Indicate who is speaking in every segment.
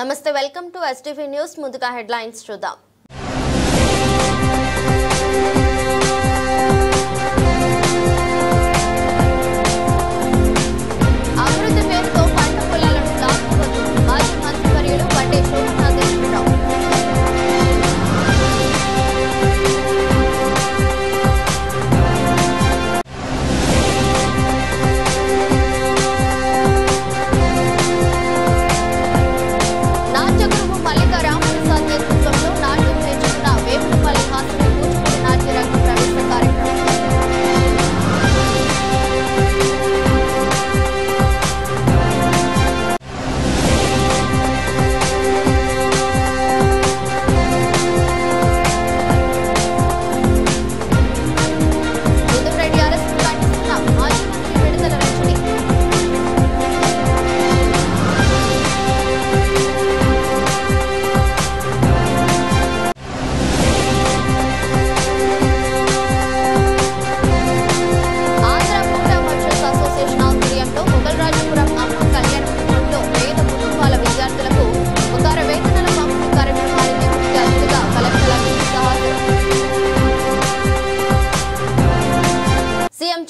Speaker 1: నమస్తే, welcome to STV news. ముందుగా headlines చూద్దాం. అభివృద్ధి పేరుతో పంట పొలాలను లాక్కోవద్దు. మాజీ మంత్రివర్యులు బండే శోభనాథేశ్వరరావు.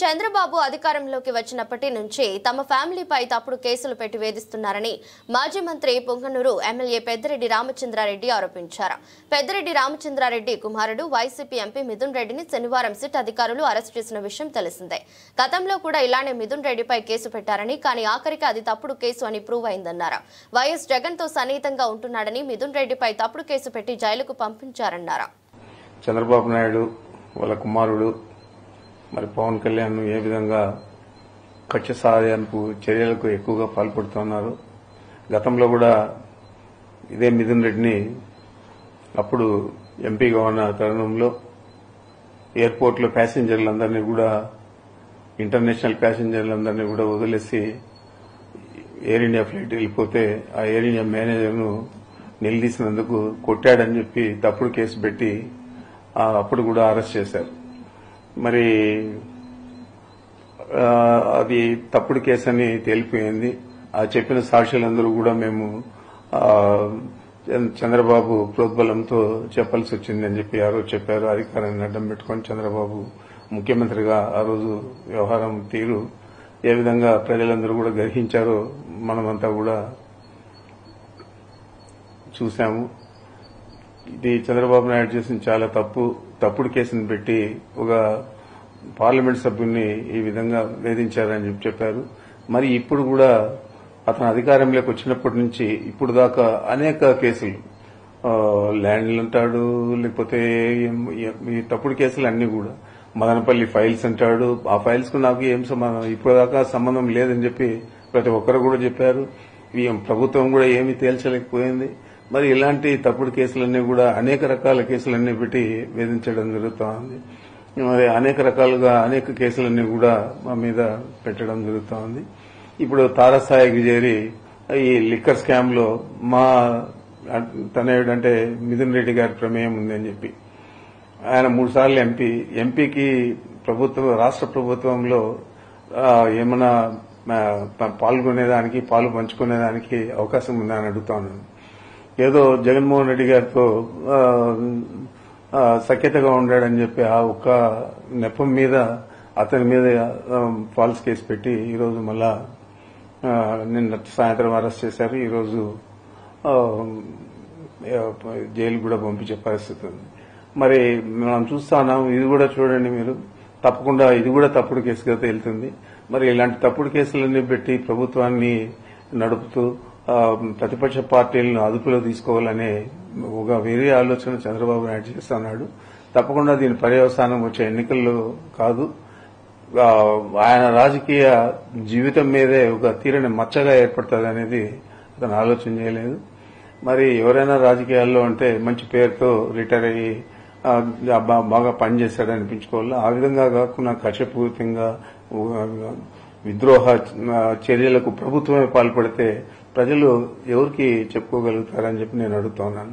Speaker 1: చంద్రబాబు అధికారంలోకి వచ్చినప్పటి నుంచి తమ ఫ్యామిలీపై తప్పుడు కేసులు పెట్టి వేధిస్తున్నారని మాజీ మంత్రి పొంగనూరు ఎమ్మెల్యే పెద్దిరెడ్డి రామచంద్రారెడ్డి ఆరోపించారు. పెద్దిరెడ్డి రామచంద్రారెడ్డి కుమారుడు వైసీపీ ఎంపీ మిథున్ రెడ్డిని శనివారం సిట్ అధికారులు అరెస్ట్ చేసిన విషయం తెలిసిందే. గతంలో కూడా ఇలానే మిథున్ రెడ్డిపై కేసు పెట్టారని, కానీ ఆఖరికి అది తప్పుడు కేసు అని ప్రూవ్ అయిందన్నారు. వైఎస్ జగన్ తో సన్నిహితంగా ఉంటున్నాడని మిథున్ రెడ్డిపై తప్పుడు కేసు పెట్టి జైలుకు పంపించారన్నారు.
Speaker 2: చంద్రబాబు నాయుడు వాళ్ళ కుమారుడు మరి పవన్ కళ్యాణ్ ఏ విధంగా కక్ష సాధనకు చర్యలకు ఎక్కువగా పాల్పడుతున్నారు. గతంలో కూడా ఇదే మిథున్ రెడ్డిని అప్పుడు ఎంపీగా ఉన్న తరుణంలో ఎయిర్పోర్ట్లో ప్యాసింజర్లందరినీ కూడా, ఇంటర్నేషనల్ ప్యాసింజర్లందరినీ కూడా వదిలేసి ఎయిర్ ఇండియా ఫ్లైట్ వెళ్ళిపోతే ఆ ఎయిర్ ఇండియా మేనేజర్ను నిలదీసినందుకు కొట్టాడని చెప్పి తప్పుడు కేసు పెట్టి అప్పుడు కూడా అరెస్ట్ చేశారు. మరి అది తప్పుడు కేసు అని తేలిపోయింది. ఆ చెప్పిన సాక్షులందరూ కూడా మేము చంద్రబాబు ప్రోద్బలంతో చెప్పాల్సి వచ్చిందని చెప్పి ఆ రోజు చెప్పారు. అధికారాన్ని అడ్డం పెట్టుకుని చంద్రబాబు ముఖ్యమంత్రిగా ఆ రోజు వ్యవహారం తీరు ఏ విధంగా ప్రజలందరూ కూడా గ్రహించారో మనమంతా కూడా చూశాము. ఇది చంద్రబాబు నాయుడు చేసిన చాలా తప్పుడు కేసును పెట్టి ఒక పార్లమెంట్ సభ్యుడిని ఈ విధంగా వేధించారని చెప్పారు. మరి ఇప్పుడు కూడా అతను అధికారంలోకి వచ్చినప్పటి నుంచి ఇప్పుడు దాకా అనేక కేసులు, ల్యాండ్లు అంటాడు, లేకపోతే ఈ తప్పుడు కేసులు అన్ని కూడా మదనపల్లి ఫైల్స్ అంటాడు. ఆ ఫైల్స్ కు నాకు ఏం సంబంధం, ఇప్పుడు దాకా సంబంధం లేదని చెప్పి ప్రతి ఒక్కరు కూడా చెప్పారు. ప్రభుత్వం కూడా ఏమీ తేల్చలేకపోయింది. మరి ఇలాంటి తప్పుడు కేసులన్నీ కూడా అనేక రకాల కేసులన్నీ పెట్టి వేధించడం జరుగుతోంది. మరి అనేక రకాలుగా అనేక కేసులన్నీ కూడా మా మీద పెట్టడం జరుగుతోంది. ఇప్పుడు తారస్థాయికి చేరి ఈ లిక్కర్ స్కామ్ లో మా తనయుడంటే మిథున్ రెడ్డి గారి ప్రమేయం ఉందని చెప్పి ఆయన 3 సార్లు ఎంపీకి రాష్ట్ర ప్రభుత్వంలో ఏమైనా పాల్గొనేదానికి, పాలు పంచుకునేదానికి అవకాశం ఉందని అడుగుతాను. ఏదో జగన్మోహన్ రెడ్డి గారితో సఖ్యతగా ఉండాడని చెప్పి ఆ ఒక్క నెపం మీద అతని మీద ఫాల్స్ కేసు పెట్టి ఈరోజు మళ్ళా నిన్న సాయంత్రం అరెస్ట్ చేశారు. ఈరోజు జైలు కూడా పంపించే పరిస్థితి ఉంది. మరి మనం చూస్తున్నాం, ఇది కూడా చూడండి మీరు, తప్పకుండా ఇది కూడా తప్పుడు కేసుగా తేలుతుంది. మరి ఇలాంటి తప్పుడు కేసులన్నీ పెట్టి ప్రభుత్వాన్ని నడుపుతూ ప్రతిపక్ష పార్టీలను అదుపులో తీసుకోవాలనే ఒక వేరే ఆలోచన చంద్రబాబు నాయుడు చేస్తున్నాడు. తప్పకుండా దీని పర్యవసానం వచ్చే ఎన్నికల్లో కాదు, ఆయన రాజకీయ జీవితం మీదే ఒక తీరని మచ్చగా ఏర్పడుతుంది అనేది అతను ఆలోచన చేయలేదు. మరి ఎవరైనా రాజకీయాల్లో అంటే మంచి పేరుతో రిటైర్ అయ్యి బాగా పనిచేశాడని అనిపించుకోవాలి. ఆ విధంగా కాకుండా కక్షపూరితంగా విద్రోహ చర్యలకు ప్రభుత్వమే పాల్పడితే ప్రజలు ఎవరికి చెప్పుకోగలుగుతారని చెప్పి నేను అడుగుతున్నాను.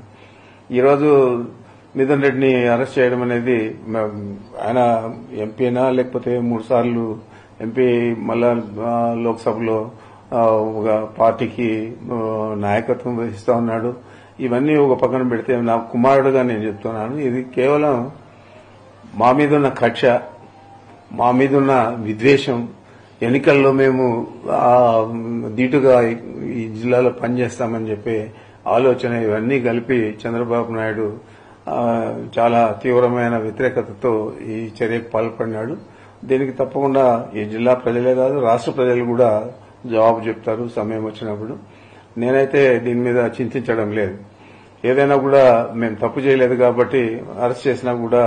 Speaker 2: ఈరోజు మిథున్ రెడ్డిని అరెస్ట్ చేయడం అనేది ఆయన ఎంపీనా లేకపోతే 3 సార్లు ఎంపీ మళ్ళా లోక్సభలో ఒక పార్టీకి నాయకత్వం వహిస్తా ఉన్నాడు. ఇవన్నీ ఒక పక్కన పెడితే నా కుమారుడుగా నేను చెప్తున్నాను, ఇది కేవలం మా మీద ఉన్న కక్ష, మా మీద ఉన్న విద్వేషం, ఎన్నికల్లో మేము ధీటుగా ఈ జిల్లాలో పనిచేస్తామని చెప్పి ఆలోచన, ఇవన్నీ కలిపి చంద్రబాబు నాయుడు చాలా తీవ్రమైన వ్యతిరేకతతో ఈ చర్యకు పాల్పడినాడు. దీనికి తప్పకుండా ఈ జిల్లా ప్రజలే కాదు, రాష్ట్ర ప్రజలు కూడా జవాబు చెప్తారు సమయం వచ్చినప్పుడు. నేనైతే దీని మీద చింతించడం లేదు. ఏదైనా కూడా మేము తప్పు చేయలేదు కాబట్టి అరెస్ట్ చేసినా కూడా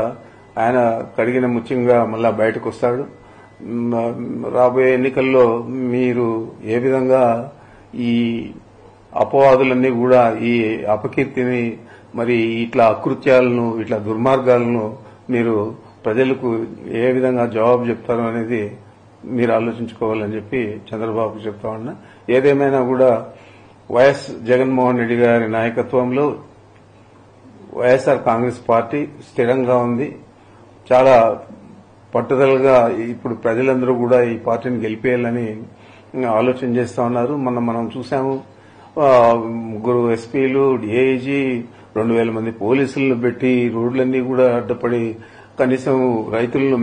Speaker 2: ఆయన కడిగిన ముత్యంగా మళ్ళా బయటకు వస్తాడు. రాబోయే ఎన్నికల్లో మీరు ఏ విధంగా ఈ అపవాదులన్నీ కూడా ఈ అపకీర్తిని, మరి ఇట్లా అకృత్యాలను, ఇట్లా దుర్మార్గాలను మీరు ప్రజలకు ఏ విధంగా జవాబు చెప్తారో అనేది మీరు ఆలోచించుకోవాలని చెప్పి చంద్రబాబు చెప్తా ఉన్నా. ఏదేమైనా కూడా వైఎస్ జగన్మోహన్ రెడ్డి గారి నాయకత్వంలో వైఎస్ఆర్ కాంగ్రెస్ పార్టీ స్థిరంగా ఉంది. చాలా పట్టుదలగా ఇప్పుడు ప్రజలందరూ కూడా ఈ పార్టీని గెలిపేయాలని ఆలోచన చేస్తా ఉన్నారు. మనం చూసాము, ముగ్గురు ఎస్పీలు, ఏఐజీ, 2000 మంది పోలీసులను పెట్టి రోడ్లన్నీ కూడా అడ్డపడి కనీసం రైతులను,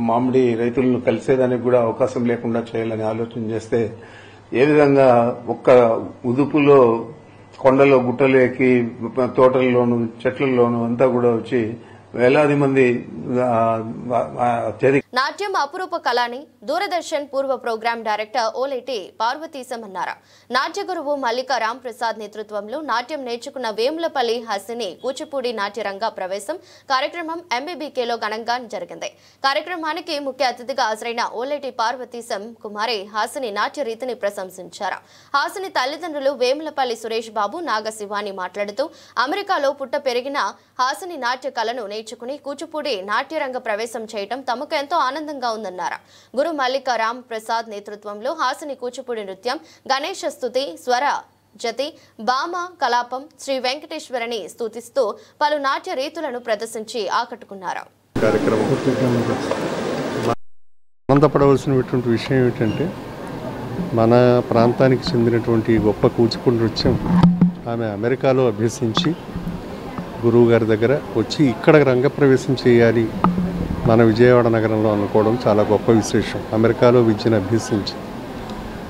Speaker 2: మామిడి రైతులను కలిసేదానికి కూడా అవకాశం లేకుండా చేయాలని ఆలోచన చేస్తే ఏ విధంగా ఒక్క ఉదుపులో కొండలో గుట్టలు ఎక్కి తోటల్లోనూ చెట్లలోనూ అంతా కూడా వచ్చి వేలాది మంది
Speaker 1: నాట్యం అపురూప కళని దూరదర్శన్ పూర్వ ప్రోగ్రాం డైరెక్టర్ ఓలేటి పార్వతీశం అన్నారు. నాట్య గురువు మల్లిక రామ్ ప్రసాద్ నేతృత్వంలో నాట్యం నేర్చుకున్న వేములపల్లి హాసిని కూచిపూడి నాట్యరంగ ప్రవేశం కార్యక్రమం ఎంబీబీకేలో ఘనంగా జరిగింది. కార్యక్రమానికి ముఖ్య అతిథిగా హాజరైన ఓలేటి పార్వతీశం కుమారి హాసిని నాట్య రీతిని ప్రశంసించారు. హాసిని తల్లిదండ్రులు వేములపల్లి సురేష్ బాబు, నాగశివాని మాట్లాడుతూ అమెరికాలో పుట్ట పెరిగిన హాసిని నాట్య కళను నేర్చుకుని కూచిపూడి నాట్యరంగ ప్రవేశం చేయడం తమకు ఎంతో ఆనందంగా ఉందన్నారు. గురు మల్లిక రామ్ ప్రసాద్ నేతృత్వంలో హాసిని కూచిపూడి నృత్యం, గణేశ స్తుతి, స్వర జతి, భామ కలాపం, శ్రీ వెంకటేశ్వరని స్తుతిస్తూ పలు నాట్య రీతులను ప్రదర్శించి ఆకట్టుకున్నారు.
Speaker 3: ఆనందపడవలసినటువంటి విషయం ఏమిటంటే, మన ప్రాంతానికి చెందినటువంటి గొప్ప కూచిపూడి నృత్యం ఆమె అమెరికాలో అభ్యసించి గురువు గారి దగ్గర వచ్చి ఇక్కడ రంగప్రవేశం చేయాలి మన విజయవాడ నగరంలో అనుకోవడం చాలా గొప్ప విశేషం. అమెరికాలో విద్యను అభ్యసించి,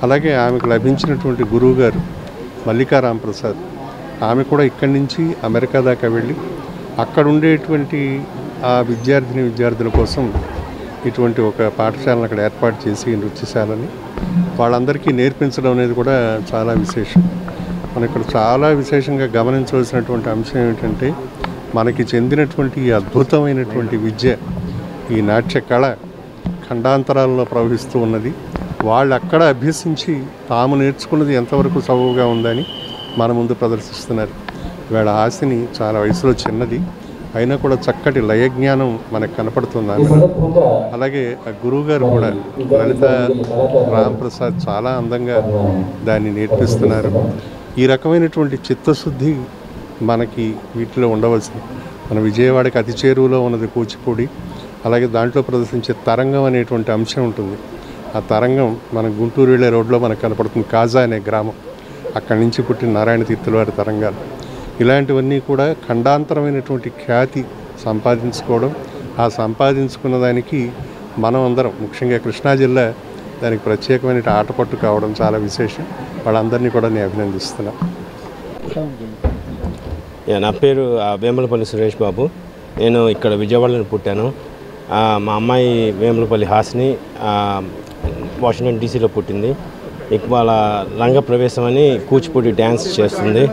Speaker 3: అలాగే ఆమెకు లభించినటువంటి గురువు గారు మల్లికా రామ్ ప్రసాద్, ఆమె కూడా ఇక్కడి నుంచి అమెరికా దాకా వెళ్ళి అక్కడ ఉండేటువంటి ఆ విద్యార్థుల కోసం ఇటువంటి ఒక పాఠశాలను అక్కడ ఏర్పాటు చేసి నృత్యశాలని వాళ్ళందరికీ నేర్పించడం అనేది కూడా చాలా విశేషం. మనం ఇక్కడ చాలా విశేషంగా గమనించవలసినటువంటి అంశం ఏమిటంటే, మనకి చెందినటువంటి ఈ అద్భుతమైనటువంటి విద్య, ఈ నాట్య కళ ఖండాంతరాల్లో ప్రవహిస్తూ ఉన్నది. వాళ్ళు అక్కడ అభ్యసించి తాము నేర్చుకున్నది ఎంతవరకు సబబుగా ఉందని మన ముందు ప్రదర్శిస్తున్నారు. వీళ్ళ హాసిని చాలా వయసులో చిన్నది అయినా కూడా చక్కటి లయజ్ఞానం మనకు కనపడుతుంది. అలాగే ఆ గురువుగారు కూడా లలిత రాంప్రసాద్ చాలా అందంగా దాన్ని నేర్పిస్తున్నారు. ఈ రకమైనటువంటి చిత్తశుద్ధి మనకి వీటిలో ఉండవలసింది. మన విజయవాడకి అతి చేరువలో ఉన్నది కూచిపూడి, అలాగే దాంట్లో ప్రదర్శించే తరంగం అనేటువంటి అంశం ఉంటుంది. ఆ తరంగం మన గుంటూరు వెళ్ళే రోడ్లో మనకు కనపడుతుంది. కాజా అనే గ్రామం, అక్కడి నుంచి పుట్టిన నారాయణ తీర్థుల వారి తరంగాలు. ఇలాంటివన్నీ కూడా ఖండాంతరమైనటువంటి ఖ్యాతి సంపాదించుకోవడం, ఆ సంపాదించుకున్న దానికి మనం అందరం, ముఖ్యంగా కృష్ణా జిల్లా దానికి ప్రత్యేకమైన ఆటపట్టు కావడం చాలా విశేషం. వాళ్ళందరినీ కూడా నేను అభినందిస్తున్నాను.
Speaker 4: నా పేరు వేములపల్లి సురేష్ బాబు. నేను ఇక్కడ విజయవాడలో పుట్టాను. మా అమ్మాయి వేములపల్లి హాసిని వాషింగ్టన్ డీసీలో పుట్టింది. ఇవాళ రంగ ప్రవేశం అని కూచిపూడి డ్యాన్స్ చేస్తుంది.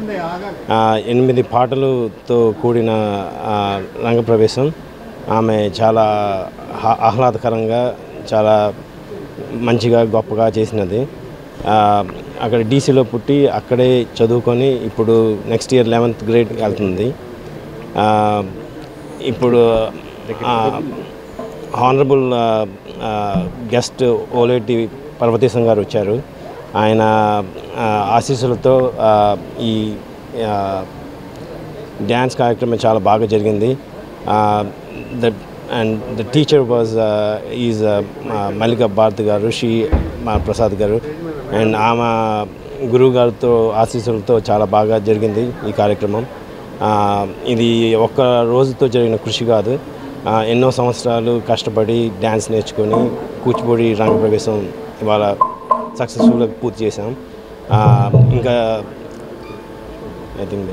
Speaker 4: 8 పాటలతో కూడిన రంగ ప్రవేశం. ఆమె చాలా ఆహ్లాదకరంగా, చాలా మంచిగా, గొప్పగా చేసినది. అక్కడ డీసీలో పుట్టి అక్కడే చదువుకొని ఇప్పుడు నెక్స్ట్ ఇయర్ 11th గ్రేడ్కి వెళ్తుంది. ఇప్పుడు హానరబుల్ గెస్ట్ ఓలేటి పార్వతీశం గారు వచ్చారు. ఆయన ఆశీస్సులతో ఈ డ్యాన్స్ కార్యక్రమం చాలా బాగా జరిగింది. the teacher was is Malika Bharti garu, she Prasad garu, and ఆమె గురువు గారితో ఆశీస్సులతో చాలా బాగా జరిగింది ఈ కార్యక్రమం. ఇది ఒక్క రోజుతో జరిగిన కృషి కాదు, ఎన్నో సంవత్సరాలు కష్టపడి డ్యాన్స్ నేర్చుకొని కూచిపూడి రంగప్రవేశం ఇవాళ సక్సెస్ఫుల్గా పూర్తి చేశాం. ఇంకా I think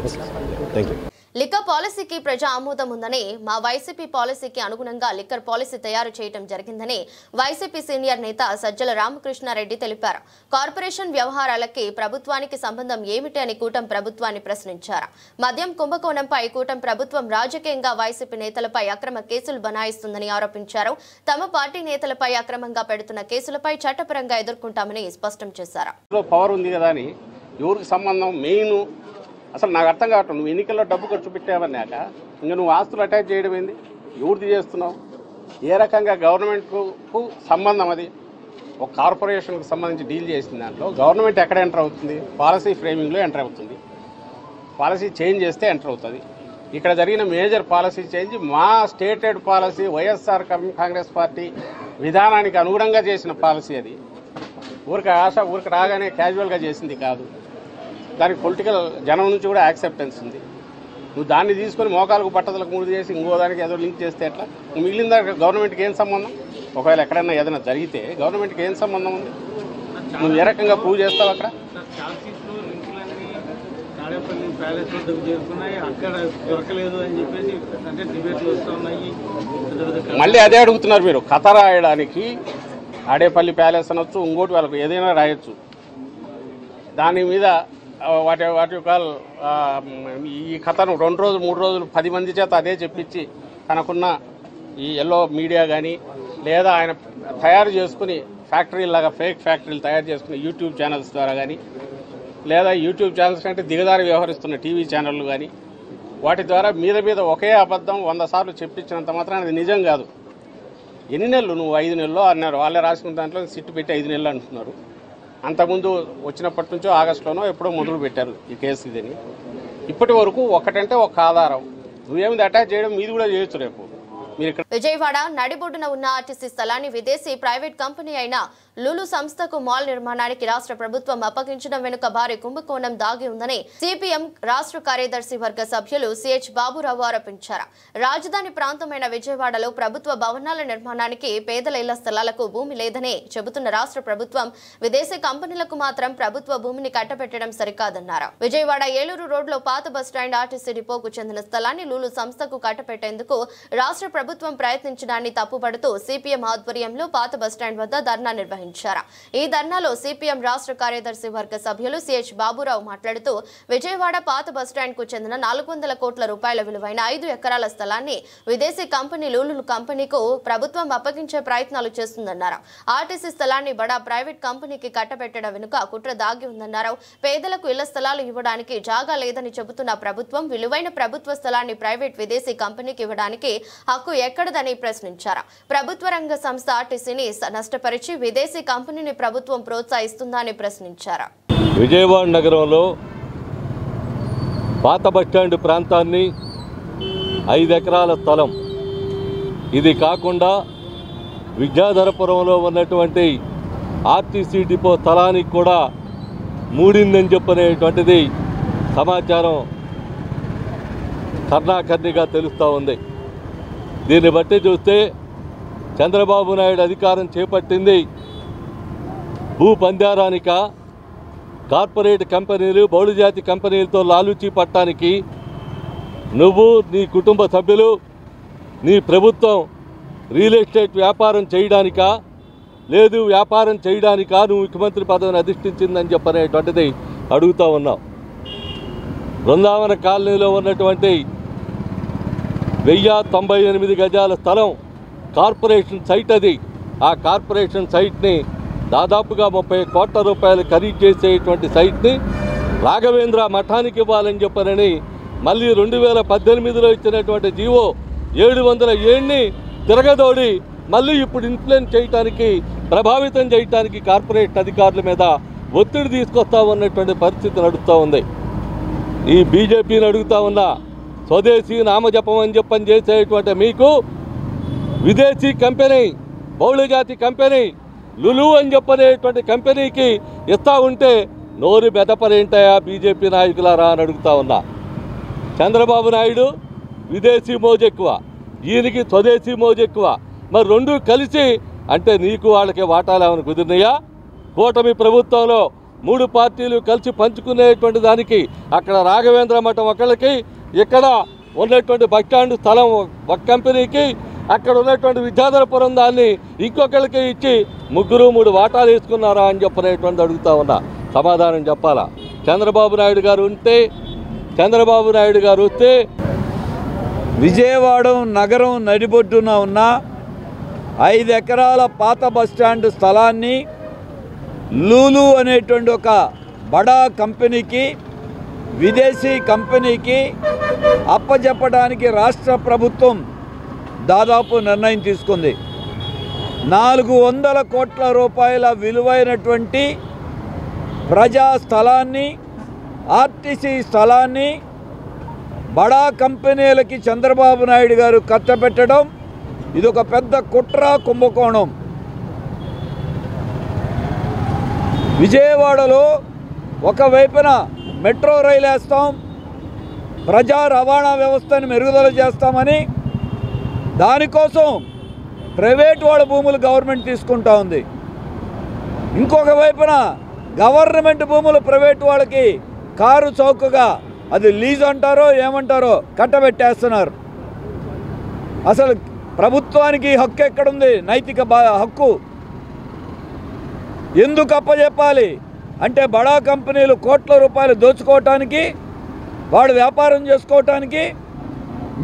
Speaker 4: thank you.
Speaker 1: Liquor పాలసీకి ప్రజా ఆమోదం ఉందని, మా వైసీపీ పాలసీకి అనుగుణంగా లిక్కర్ పాలసీ తయారు చేయడం జరిగిందని వైసీపీ సీనియర్ నేత సజ్జల రామకృష్ణారెడ్డి తెలిపారు. కార్పొరేషన్ వ్యవహారాలకి ప్రభుత్వానికి సంబంధం ఏమిటి అని కూటమి ప్రభుత్వాన్ని ప్రశ్నించారు. మద్యం కుంభకోణంపై కూటమి ప్రభుత్వం రాజకీయంగా వైసీపీ నేతలపై అక్రమ కేసులు బనాయిస్తుందని ఆరోపించారు. తమ పార్టీ నేతలపై అక్రమంగా పెడుతున్న కేసులపై చట్టపరంగా ఎదుర్కొంటామని స్పష్టం చేశారు.
Speaker 5: పవర్ ఉంది కదా అని ఎవరికి సంబంధం మెయిన్ అసలు నాకు అర్థం కావట్లేదు. నువ్వు ఎన్నికల్లో డబ్బు ఖర్చు పెట్టావన్నాక ఇంకా నువ్వు ఆస్తులు అటాచ్ చేయడం ఏంది? ఎవరిది చేస్తున్నావు? ఏ రకంగా గవర్నమెంట్కు సంబంధం అది? ఒక కార్పొరేషన్కి సంబంధించి డీల్ చేసిన దాంట్లో గవర్నమెంట్ ఎక్కడ ఎంటర్ అవుతుంది? పాలసీ ఫ్రేమింగ్లో ఎంటర్ అవుతుంది. పాలసీ చేంజ్ చేస్తే ఎంటర్ అవుతుంది. ఇక్కడ జరిగిన మేజర్ పాలసీ చేంజ్ మా stated policy, YSR Congress party విధానానికి అనుగుణంగా చేసిన పాలసీ. అది ఊరికి రాగానే క్యాజువల్గా చేసింది కాదు. దానికి పొలిటికల్ జనం నుంచి కూడా యాక్సెప్టెన్స్ ఉంది. నువ్వు దాన్ని తీసుకొని మోకాలకు పట్టదలకు మూడు చేసి ఇంకో దానికి ఏదో లింక్ చేస్తే ఎట్లా? మిగిలిన గవర్నమెంట్కి ఏం సంబంధం? ఒకవేళ ఎక్కడైనా ఏదైనా జరిగితే గవర్నమెంట్కి ఏం సంబంధం ఉంది? నువ్వు ఏ రకంగా ప్రూవ్ చేస్తావు? అక్కడ మళ్ళీ అదే అడుగుతున్నారు మీరు. కథ రాయడానికి ఆడేపల్లి ప్యాలెస్ అనొచ్చు, ఇంకోటి వాళ్ళకు ఏదైనా రాయొచ్చు. దాని మీద వాటి యొక్క ఈ కథను 2 రోజులు 3 రోజులు 10 మంది చేత అదే చెప్పించి తనకున్న ఈ ఎల్లో మీడియా కానీ లేదా ఆయన తయారు చేసుకుని ఫ్యాక్టరీలాగా ఫేక్ ఫ్యాక్టరీలు తయారు చేసుకుని యూట్యూబ్ ఛానల్స్ ద్వారా కానీ లేదా యూట్యూబ్ ఛానల్స్ కంటే దిగదారి వ్యవహరిస్తున్న టీవీ ఛానళ్ళు కానీ వాటి ద్వారా మీద ఒకే అబద్ధం 100 సార్లు చెప్పించినంత మాత్రం అది నిజం కాదు. ఎన్ని నెలలు? నువ్వు 5 నెలలు అన్నారు. వాళ్ళే రాసుకున్న దాంట్లో సిట్టు పెట్టి 5 నెలలు అంటున్నారు. అంతకుముందు వచ్చినప్పటి నుంచో ఆగస్టులోనో ఎప్పుడో మొదలు పెట్టారు ఈ కేసు. ఇదని ఇప్పటి వరకు ఒకటంటే ఒక ఆధారం. నువ్వేమిది అటాచ్ చేయడం మీది కూడా చేయొచ్చు రేపు.
Speaker 1: విజయవాడ నడిబొడ్డున ఉన్న ఆర్టీసీ స్థలాన్ని విదేశీ ప్రైవేట్ కంపెనీ అయిన లులు సంస్థకు మాల్ నిర్మాణానికి రాష్ట్ర ప్రభుత్వం అప్పగించడం వెనుక భారీ కుంభకోణం దాగి ఉందని సిపిఎం రాష్ట్ర కార్యదర్శి వర్గ సభ్యులు సిహెచ్ బాబురావు ఆరోపించారు. రాజధాని ప్రాంతమైన విజయవాడలో ప్రభుత్వ భవనాల నిర్మాణానికి పేదల ఇళ్ల స్థలాలకు భూమి లేదని చెబుతున్న రాష్ట్ర ప్రభుత్వం విదేశీ కంపెనీలకు మాత్రం ప్రభుత్వ భూమిని కట్టబెట్టడం సరికాదన్నారు. విజయవాడ ఏలూరు రోడ్లో పాత బస్టాండ్ ఆర్టీసీ డిపోకు చెందిన స్థలాన్ని లులు సంస్థకు కట్టబెట్టేందుకు రాష్ట్ర ప్రభుత్వం ప్రయత్నించడాన్ని తప్పుపడుతూ సిపిఎం ఆధ్వర్యంలో పాత బస్టాండ్ వద్ద ధర్నా నిర్వహించారు. ఈ ధర్నాలో సిపిఎం రాష్ట్ర కార్యదర్శి వర్గ సభ్యులు సిహెచ్ బాబురావు మాట్లాడుతూ విజయవాడ పాత బస్టాండ్ కు చెందిన 400 కోట్ల రూపాయల విలువైన 5 ఎకరాల స్థలాన్ని విదేశీ కంపెనీ లులు కంపెనీకు ప్రభుత్వం అప్పగించే ప్రయత్నాలు చేస్తుందన్నారు. ఆర్టీసీ స్థలాన్ని బడా ప్రైవేట్ కంపెనీకి కట్టబెట్టడం వెనుక కుట్ర దాగి ఉందన్నారు. పేదలకు ఇళ్ల స్థలాలు ఇవ్వడానికి జాగా లేదని చెబుతున్న ప్రభుత్వం విలువైన ప్రభుత్వ స్థలాన్ని ప్రైవేట్ విదేశీ కంపెనీకి ఇవ్వడానికి హక్కు ఎక్కడదని ప్రశ్నించారు. ప్రభుత్వ రంగ సంస్థ ఆర్టీసీని నష్టపరిచి విదేశీ కంపెనీని ప్రభుత్వం ప్రోత్సహిస్తుందని ప్రశ్నించారు.
Speaker 6: విజయవాడ నగరంలో పాత బస్టాండ్ ప్రాంతాన్ని 5 ఎకరాల స్థలం, ఇది కాకుండా విద్యాధరపురంలో ఉన్నటువంటి ఆర్టీసీ డిపో స్థలానికి కూడా మూడిందని చెప్పనేటువంటిది సమాచారం కర్ణాకర్ణిగా తెలుస్తూ ఉంది. దీన్ని బట్టి చూస్తే చంద్రబాబు నాయుడు అధికారం చేపట్టింది భూ పందారానిక, కార్పొరేట్ కంపెనీలు బహుళజాతి కంపెనీలతో లాలూచీ పట్టడానికి, నువ్వు నీ కుటుంబ సభ్యులు నీ ప్రభుత్వం రియల్ ఎస్టేట్ వ్యాపారం చేయడానికా లేదు వ్యాపారం చేయడానికా నువ్వు ముఖ్యమంత్రి పదవిని అధిష్ఠించిందని చెప్పనేటువంటిది అడుగుతూ ఉన్నావు. బృందావన కాలనీలో ఉన్నటువంటి 1098 గజాల స్థలం కార్పొరేషన్ సైట్. అది ఆ కార్పొరేషన్ సైట్ని దాదాపుగా 30 కోట్ల రూపాయలు ఖరీదు చేసేటువంటి సైట్ని రాఘవేంద్ర మఠానికి ఇవ్వాలని చెప్పనని మళ్ళీ 2018లో ఇచ్చినటువంటి జీవో 707ని తిరగదోడి మళ్ళీ ఇప్పుడు ఇన్ఫ్లుయెన్స్ చేయడానికి, ప్రభావితం చేయడానికి కార్పొరేట్ అధికారుల మీద ఒత్తిడి తీసుకొస్తా ఉన్నటువంటి పరిస్థితి నడుస్తూ ఉంది. ఈ బీజేపీని అడుగుతా ఉన్నా, స్వదేశీ నామజపం అని చెప్పని చేసేటువంటి మీకు విదేశీ కంపెనీ, బహుళజాతి కంపెనీ లులు అని చెప్పనేటువంటి కంపెనీకి ఇస్తా ఉంటే నోరు బెదపరేంటాయా బీజేపీ నాయకులారా అని అడుగుతా ఉన్నా. చంద్రబాబు నాయుడు విదేశీ మోజు ఎక్కువ, ఈయనకి స్వదేశీ మోజు ఎక్కువ. మరి రెండు కలిసి అంటే నీకు వాళ్ళకి వాటాలు ఏమైనా కుదిరినాయా? కూటమి ప్రభుత్వంలో 3 పార్టీలు కలిసి పంచుకునేటువంటి దానికి అక్కడ రాఘవేంద్ర మఠం ఒకళ్ళకి, ఇక్కడ ఉన్నటువంటి బస్టాండ్ స్థలం ఒక కంపెనీకి, అక్కడ ఉన్నటువంటి విద్యాధరపురం దాన్ని ఇంకొకరికి ఇచ్చి 3 వాటాలు వేసుకున్నారా అని చెప్పనేటువంటి అడుగుతా ఉన్నా. సమాధానం చెప్పాలా? చంద్రబాబు నాయుడు గారు వస్తే
Speaker 7: విజయవాడ నగరం నడిబొడ్డున ఉన్న 5 ఎకరాల పాత బస్టాండ్ స్థలాన్ని లూలు అనేటువంటి ఒక బడా కంపెనీకి, విదేశీ కంపెనీకి అప్పజెప్పడానికి రాష్ట్ర ప్రభుత్వం దాదాపు నిర్ణయం తీసుకుంది. 400 కోట్ల రూపాయల విలువైనటువంటి ప్రజా స్థలాన్ని, ఆర్టీసీ స్థలాన్ని బడా కంపెనీలకి చంద్రబాబు నాయుడు గారు కట్టబెట్టడం ఇదొక పెద్ద కుట్ర, కుంభకోణం. విజయవాడలో ఒకవైపున మెట్రో రైలు వేస్తాం, ప్రజా రవాణా వ్యవస్థను మెరుగుదల చేస్తామని, దానికోసం ప్రైవేట్ వాళ్ళ భూములు గవర్నమెంట్ తీసుకుంటా ఉంది. ఇంకొక వైపున గవర్నమెంట్ భూములు ప్రైవేట్ వాళ్ళకి కారు చౌకగా, అది లీజ్ అంటారో ఏమంటారో, కట్టబెట్టేస్తున్నారు. అసలు ప్రభుత్వానికి హక్కు ఎక్కడుంది? నైతిక హక్కు ఎందుకు అప్పచెప్పాలి అంటే బడా కంపెనీలు కోట్ల రూపాయలు దోచుకోవటానికి, వాడు వ్యాపారం చేసుకోవటానికి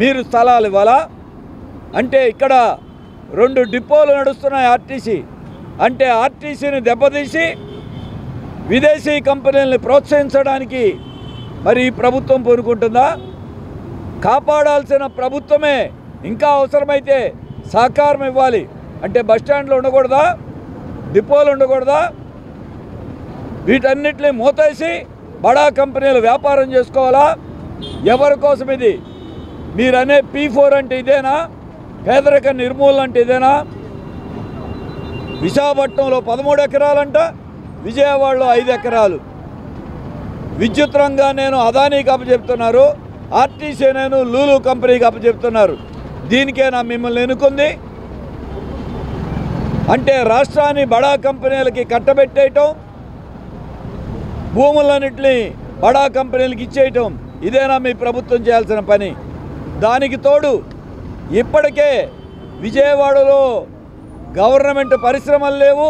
Speaker 7: మీరు స్థలాలు ఇవ్వాలా? అంటే ఇక్కడ 2 డిపోలు నడుస్తున్నాయి ఆర్టీసీ అంటే, ఆర్టీసీని దెబ్బతీసి విదేశీ కంపెనీలని ప్రోత్సహించడానికి మరి ఈ ప్రభుత్వం పూనుకుంటుందా? కాపాడాల్సిన ప్రభుత్వమే ఇంకా అవసరమైతే సహకారం ఇవ్వాలి. అంటే బస్టాండ్లు ఉండకూడదా? డిపోలు ఉండకూడదా? వీటన్నిటిని మూతేసి బడా కంపెనీలు వ్యాపారం చేసుకోవాలా? ఎవరి కోసం ఇది? మీరనే P4 అంటే ఇదేనా? పేదరిక నిర్మూలన అంటే ఇదేనా? విశాఖపట్నంలో 13 ఎకరాలంట, విజయవాడలో 5 ఎకరాలు. విద్యుత్ రంగాన్ని నేను అదానీకి అప్పచెప్తున్నారు, ఆర్టీసీ నేను లూలు కంపెనీకి అప్పచెప్తున్నారు. దీనికేనా మిమ్మల్ని ఎన్నుకుంది? అంటే రాష్ట్రాన్ని బడా కంపెనీలకి కట్టబెట్టేయటం, భూములన్నింటినీ బడా కంపెనీలకు ఇచ్చేయటం, ఇదేనా మీ ప్రభుత్వం చేయాల్సిన పని? దానికి తోడు ఇప్పటికే విజయవాడలో గవర్నమెంట్ పరిశ్రమలు లేవు,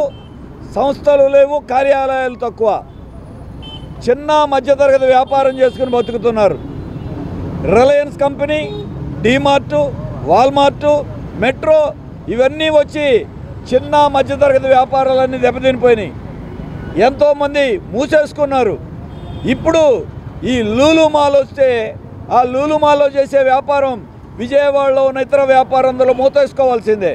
Speaker 7: సంస్థలు లేవు, కార్యాలయాలు తక్కువ. చిన్న మధ్యతరగతి వ్యాపారం చేసుకుని బతుకుతున్నారు. Reliance company, DMart, Walmart, metro ఇవన్నీ వచ్చి చిన్న మధ్యతరగతి వ్యాపారాలన్నీ దెబ్బతినిపోయినాయి. ఎంతోమంది మూసేసుకున్నారు. ఇప్పుడు ఈ లూలు మాల్ వస్తే ఆ లూలు మాల్లో చేసే వ్యాపారం విజయవాడలో ఉన్న ఇతర వ్యాపారంలో మూతేసుకోవాల్సిందే.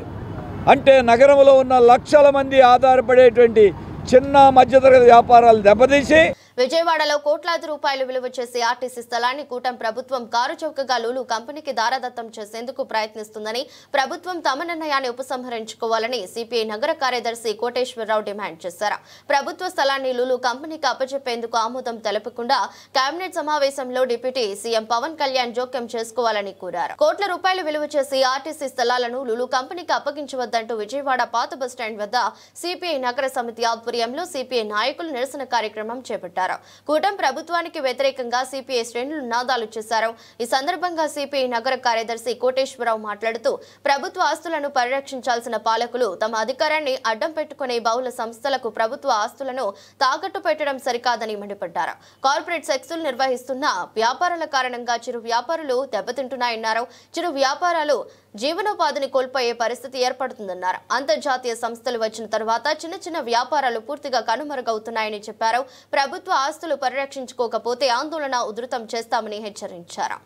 Speaker 7: అంటే నగరంలో ఉన్న లక్షల మంది ఆధారపడేటువంటి చిన్న మధ్యతరగతి వ్యాపారాలు దెబ్బతీసి
Speaker 1: విజయవాడలో కోట్లాది రూపాయలు విలువ చేసే ఆర్టీసీ స్థలాన్ని కూటమి ప్రభుత్వం కారు చౌకగా లూలు కంపెనీకి దారాదత్తం చేసేందుకు ప్రయత్నిస్తుందని, ప్రభుత్వం తమ నిర్ణయాన్ని ఉపసంహరించుకోవాలని సిపిఐ నగర కార్యదర్శి కోటేశ్వరరావు డిమాండ్ చేశారు. ప్రభుత్వ స్థలాన్ని లూలు కంపెనీకి అప్పచెప్పేందుకు ఆమోదం తెలపకుండా కేబినెట్ సమావేశంలో డిప్యూటీ సీఎం పవన్ కళ్యాణ్ జోక్యం చేసుకోవాలని కోరారు. కోట్ల రూపాయలు విలువ చేసి ఆర్టీసీ స్థలాలను లూలు కంపెనీకి అప్పగించవద్దంటూ విజయవాడ పాత బస్టాండ్ వద్ద సిపిఐ నగర సమితి ఆధ్వర్యంలో సిపిఐ నాయకులు నిరసన కార్యక్రమం చేపట్టారు. కూటమి ప్రభుత్వానికి వ్యతిరేకంగా సిపిఐ శ్రేణులు నినాదాలు చేశారు. ఈ సందర్భంగా సిపిఐ నగర కార్యదర్శి కోటేశ్వరరావు మాట్లాడుతూ, ప్రభుత్వ ఆస్తులను పరిరక్షించాల్సిన పాలకులు తమ అధికారాన్ని అడ్డం పెట్టుకునే బహుళ సంస్థలకు ప్రభుత్వ ఆస్తులను తాకట్టు పెట్టడం సరికాదని మండిపడ్డారు. కార్పొరేట్ సెక్సులు నిర్వహిస్తున్న వ్యాపారాల కారణంగా చిరు వ్యాపారులు దెబ్బతింటున్నాయన్నారు. చిరు వ్యాపారాలు జీవనోపాధిని కోల్పోయే పరిస్థితి ఏర్పడుతుందన్నారు. అంతర్జాతీయ సంస్థలు వచ్చిన తర్వాత చిన్న చిన్న వ్యాపారాలు పూర్తిగా కనుమరుగవుతున్నాయని చెప్పారు. ప్రభుత్వ ఆస్తులు పరిరక్షించుకోకపోతే ఆందోళన ఉధృతం చేస్తామని హెచ్చరించారు.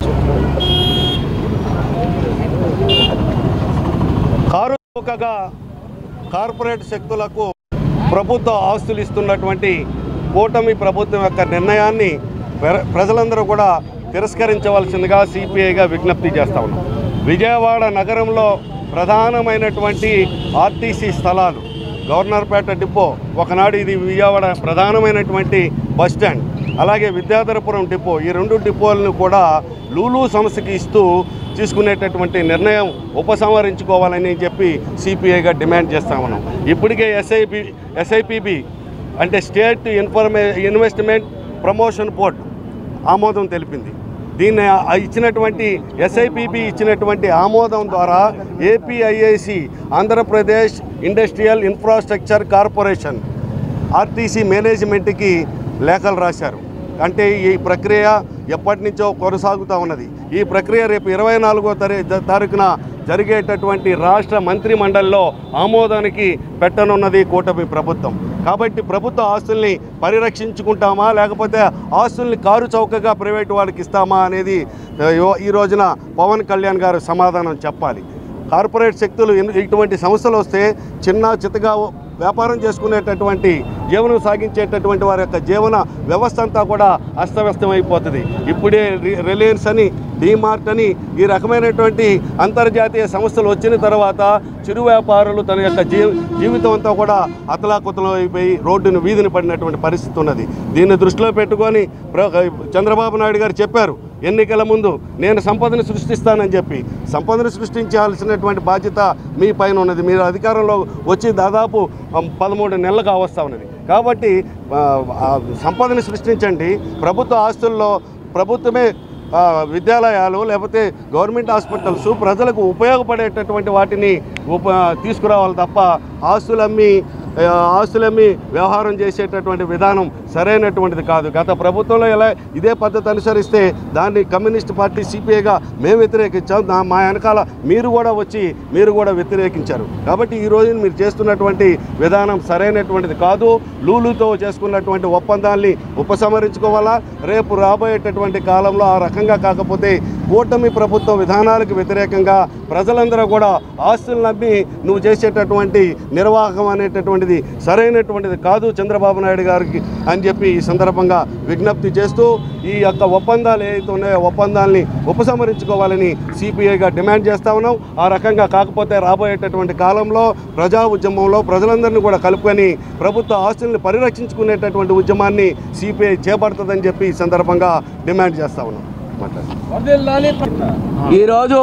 Speaker 8: కార్పొరేట్ శక్తులకు ప్రభుత్వ ఆస్తులు ఇస్తున్నటువంటి కూటమి ప్రభుత్వం యొక్క నిర్ణయాన్ని ప్రజలందరూ కూడా తిరస్కరించవలసిందిగా సిపిఐగా విజ్ఞప్తి చేస్తా ఉన్నాం. విజయవాడ నగరంలో ప్రధానమైనటువంటి ఆర్టీసీ స్థలాలు గవర్నర్పేట డిపో, ఒకనాడు ఇది విజయవాడ ప్రధానమైనటువంటి బస్ స్టాండ్, అలాగే విద్యాధరపురం డిపో, ఈ 2 డిపోలను కూడా లూలు సంస్థకి ఇస్తూ తీసుకునేటటువంటి నిర్ణయం ఉపసంహరించుకోవాలని చెప్పి సిపిఐగా డిమాండ్ చేస్తా ఉన్నాం. ఇప్పటికే ఎస్ఐపిబి అంటే స్టేట్ ఇన్వెస్ట్మెంట్ ప్రమోషన్ బోర్డ్ ఆమోదం తెలిపింది. దీన్ని ఇచ్చినటువంటి ఎస్ఐపిబి ఇచ్చినటువంటి ఆమోదం ద్వారా APIIC Andhra Pradesh industrial infrastructure corporation RTC మేనేజ్మెంట్కి లేఖలు రాశారు. అంటే ఈ ప్రక్రియ ఎప్పటి నుంచో కొనసాగుతూ ఉన్నది. ఈ ప్రక్రియ రేపు 24వ తారీఖున జరిగేటటువంటి రాష్ట్ర మంత్రి మండలిలో ఆమోదానికి పెట్టనున్నది కూటమి ప్రభుత్వం. కాబట్టి ప్రభుత్వ ఆస్తుల్ని పరిరక్షించుకుంటామా లేకపోతే ఆస్తుల్ని కారు చౌకగా ప్రైవేటు వాళ్ళకి ఇస్తామా అనేది ఈ రోజున పవన్ కళ్యాణ్ గారు సమాధానం చెప్పాలి. కార్పొరేట్ శక్తులు ఇటువంటి సంస్థలు వస్తే చిన్న చిత్తగా వ్యాపారం చేసుకునేటటువంటి జీవనం సాగించేటటువంటి వారి యొక్క జీవన వ్యవస్థ అంతా కూడా అస్తవ్యస్తమైపోతుంది. ఇప్పుడే రిలయన్స్ అని, డీమార్ట్ అని ఈ రకమైనటువంటి అంతర్జాతీయ సంస్థలు వచ్చిన తర్వాత చిరు వ్యాపారులు తన యొక్క జీవితం అంతా కూడా అతలాకుతలం అయిపోయి రోడ్డును వీధిని పడినటువంటి పరిస్థితి ఉన్నది. దీన్ని దృష్టిలో పెట్టుకొని చంద్రబాబు నాయుడు గారు చెప్పారు ఎన్నికల ముందు, నేను సంపదను సృష్టిస్తానని చెప్పి. సంపదను సృష్టించాల్సినటువంటి బాధ్యత మీ పైన ఉన్నది. మీరు అధికారంలో వచ్చి దాదాపు 13 నెలలు కావస్తా ఉన్నది. కాబట్టి సంపదను సృష్టించండి. ప్రభుత్వ ఆస్తుల్లో ప్రభుత్వమే విద్యాలయాలు లేకపోతే గవర్నమెంట్ హాస్పిటల్స్ ప్రజలకు ఉపయోగపడేటటువంటి వాటిని తీసుకురావాలి తప్ప ఆస్తులమ్మి వ్యవహారం చేసేటటువంటి విధానం సరైనటువంటిది కాదు. గత ప్రభుత్వంలో ఎలా ఇదే పద్ధతి అనుసరిస్తే దాన్ని కమ్యూనిస్ట్ పార్టీ సిపిఐగా మేము వ్యతిరేకించాం. మా వెనకాల మీరు కూడా వ్యతిరేకించారు. కాబట్టి ఈ రోజు మీరు చేస్తున్నటువంటి విధానం సరైనటువంటిది కాదు. లూలుతో చేసుకున్నటువంటి ఒప్పందాన్ని ఉపసంహరించుకోవాలా. రేపు రాబోయేటటువంటి కాలంలో ఆ రకంగా కాకపోతే కూటమి ప్రభుత్వ విధానాలకు వ్యతిరేకంగా ప్రజలందరూ కూడా ఆస్తులను నమ్మి నువ్వు చేసేటటువంటి నిర్వాహకం అనేటటువంటిది సరైనటువంటిది కాదు చంద్రబాబు నాయుడు గారికి అని చెప్పి ఈ సందర్భంగా విజ్ఞప్తి చేస్తూ ఈ యొక్క ఒప్పందాలు ఏవైతే ఉన్నాయో ఒప్పందాలని ఉపసంహరించుకోవాలని సిపిఐగా డిమాండ్ చేస్తా ఉన్నాం. ఆ రకంగా కాకపోతే రాబోయేటటువంటి కాలంలో ప్రజా ఉద్యమంలో ప్రజలందరినీ కూడా కలుపుకొని ప్రభుత్వ ఆస్తుల్ని పరిరక్షించుకునేటటువంటి ఉద్యమాన్ని సిపిఐ చేపడుతుందని చెప్పి ఈ సందర్భంగా డిమాండ్ చేస్తా ఉన్నాం.
Speaker 9: ఈరోజు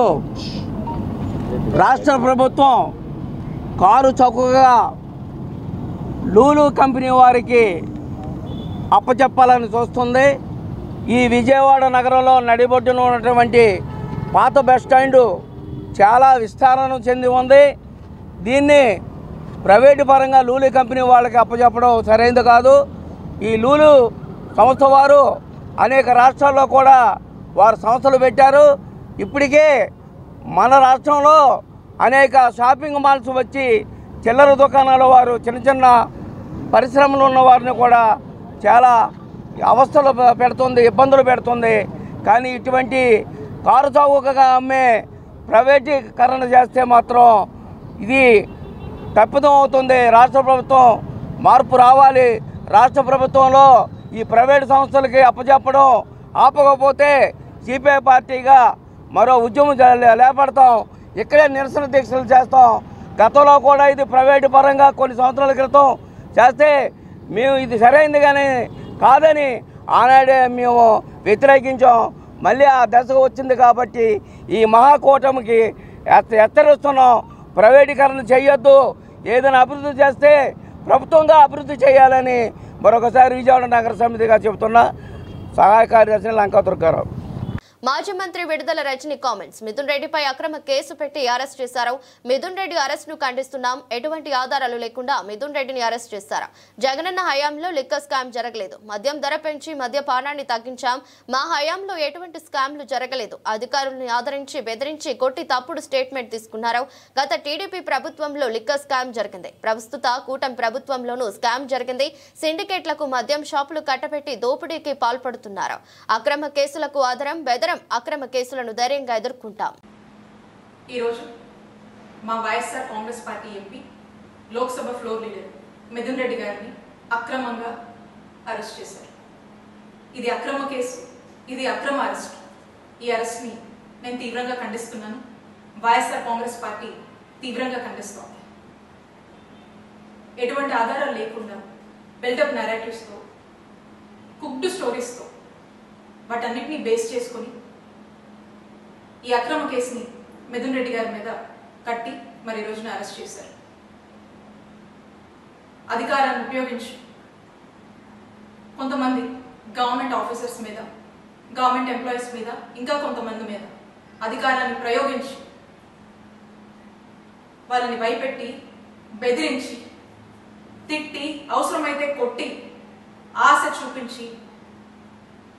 Speaker 9: రాష్ట్ర ప్రభుత్వం కారు చౌకగా లూలు కంపెనీ వారికి అప్పచెప్పాలని చూస్తుంది. ఈ విజయవాడ నగరంలో నడిబొడ్డున ఉన్నటువంటి పాత బస్ స్టాండు చాలా విస్తరణ చెంది ఉంది. దీన్ని ప్రైవేటు పరంగా లూలు కంపెనీ వాళ్ళకి అప్పచెప్పడం సరైనది కాదు. ఈ లూలు సంస్థ వారు అనేక రాష్ట్రాల్లో కూడా వారు సంస్థలు పెట్టారు. ఇప్పటికే మన రాష్ట్రంలో అనేక షాపింగ్ మాల్స్ వచ్చి చిల్లర దుకాణాల వారు చిన్న పరిశ్రమలు ఉన్న వారిని కూడా చాలా అవస్థలు పెడుతుంది, ఇబ్బందులు పెడుతుంది. కానీ ఇటువంటి కారు చౌకగా అమ్మే ప్రైవేటీకరణ చేస్తే మాత్రం ఇది తప్పిదం అవుతుంది. రాష్ట్ర ప్రభుత్వం మార్పు రావాలి. రాష్ట్ర ప్రభుత్వంలో ఈ ప్రైవేటు సంస్థలకి అప్పచెప్పడం ఆపకపోతే సిపిఐ పార్టీగా మరో ఉద్యమం లేపడతాం. ఇక్కడే నిరసన దీక్షలు చేస్తాం. గతంలో కూడా ఇది ప్రైవేటు పరంగా కొన్ని సంవత్సరాల క్రితం చేస్తే మేము ఇది సరైనది కానీ కాదని ఆనాడే మేము వ్యతిరేకించాం. మళ్ళీ ఆ దశకు వచ్చింది కాబట్టి ఈ మహాకూటమికి హెచ్చరిస్తున్నాం. ప్రైవేటీకరణ చేయొద్దు. ఏదైనా అభివృద్ధి చేస్తే ప్రభుత్వంగా అభివృద్ధి చేయాలని మరొకసారి విజయవాడ నగర సమితిగా చెబుతున్నా సహాయ కార్యదర్శి లంకా దుర్గారావు.
Speaker 1: మాజీ మంత్రి విడుదల రజని కామెంట్స్. మిథున్ రెడ్డిపై అక్రమ కేసు పెట్టి అరెస్ట్ చేశారు. మిథున్ రెడ్డి అరెస్ట్ ను ఖండిస్తున్నాం. ఎటువంటి ఆధారాలు లేకుండా మిథున్ రెడ్డిని అరెస్ట్ చేశారు. జగనన్న హయాంలో లిక్కర్ స్కామ్ జరగలేదు. మద్యం ధర పెంచి మద్యపానాన్ని తగ్గించాం. మా హయాంలో ఎటువంటి స్కామ్లు జరగలేదు. అధికారులను ఆదరించి బెదిరించి కొట్టి తప్పుడు స్టేట్మెంట్ తీసుకున్నారు. గత టీడీపీ ప్రభుత్వంలో లిక్కర్ స్కామ్ జరిగింది. ప్రస్తుత కూటమి ప్రభుత్వంలోనూ స్కామ్ జరిగింది. సిండికేట్లకు మద్యం షాపులు కట్టబెట్టి దోపిడీకి పాల్పడుతున్నారు. అక్రమ కేసులకు ఆధారం బెదరం. అక్రమ కేసులను ధైర్యంగా ఎదుర్కొంటాం.
Speaker 10: ఈరోజు మా YSR Congress party MP Lok Sabha floor leader Mithun Reddy గారిని అక్రమంగా అరెస్ట్ చేశారు. ఇది అక్రమ కేసు, ఇది అక్రమ అరెస్ట్. ఈ అరెస్ట్ని నేను తీవ్రంగా ఖండిస్తున్నాను. వైఎస్ఆర్ కాంగ్రెస్ పార్టీ తీవ్రంగా ఖండిస్తోంది. ఎటువంటి ఆధారాలు లేకుండా బిల్డప్ నెరేటివ్స్తో, కుక్డ్ స్టోరీస్తో వాటన్నిటినీ బేస్ చేసుకొని ఈ అక్రమ కేసుని మిథున్ రెడ్డి గారి మీద కట్టి మరి ఈ రోజున అరెస్ట్ చేశారు. అధికారాన్ని ఉపయోగించి కొంతమంది గవర్నమెంట్ ఆఫీసర్స్ మీద, గవర్నమెంట్ ఎంప్లాయీస్ మీద, ఇంకా కొంతమంది మీద అధికారాన్ని ప్రయోగించి వాళ్ళని భయపెట్టి, బెదిరించి, తిట్టి, అవసరమైతే కొట్టి, ఆశ చూపించి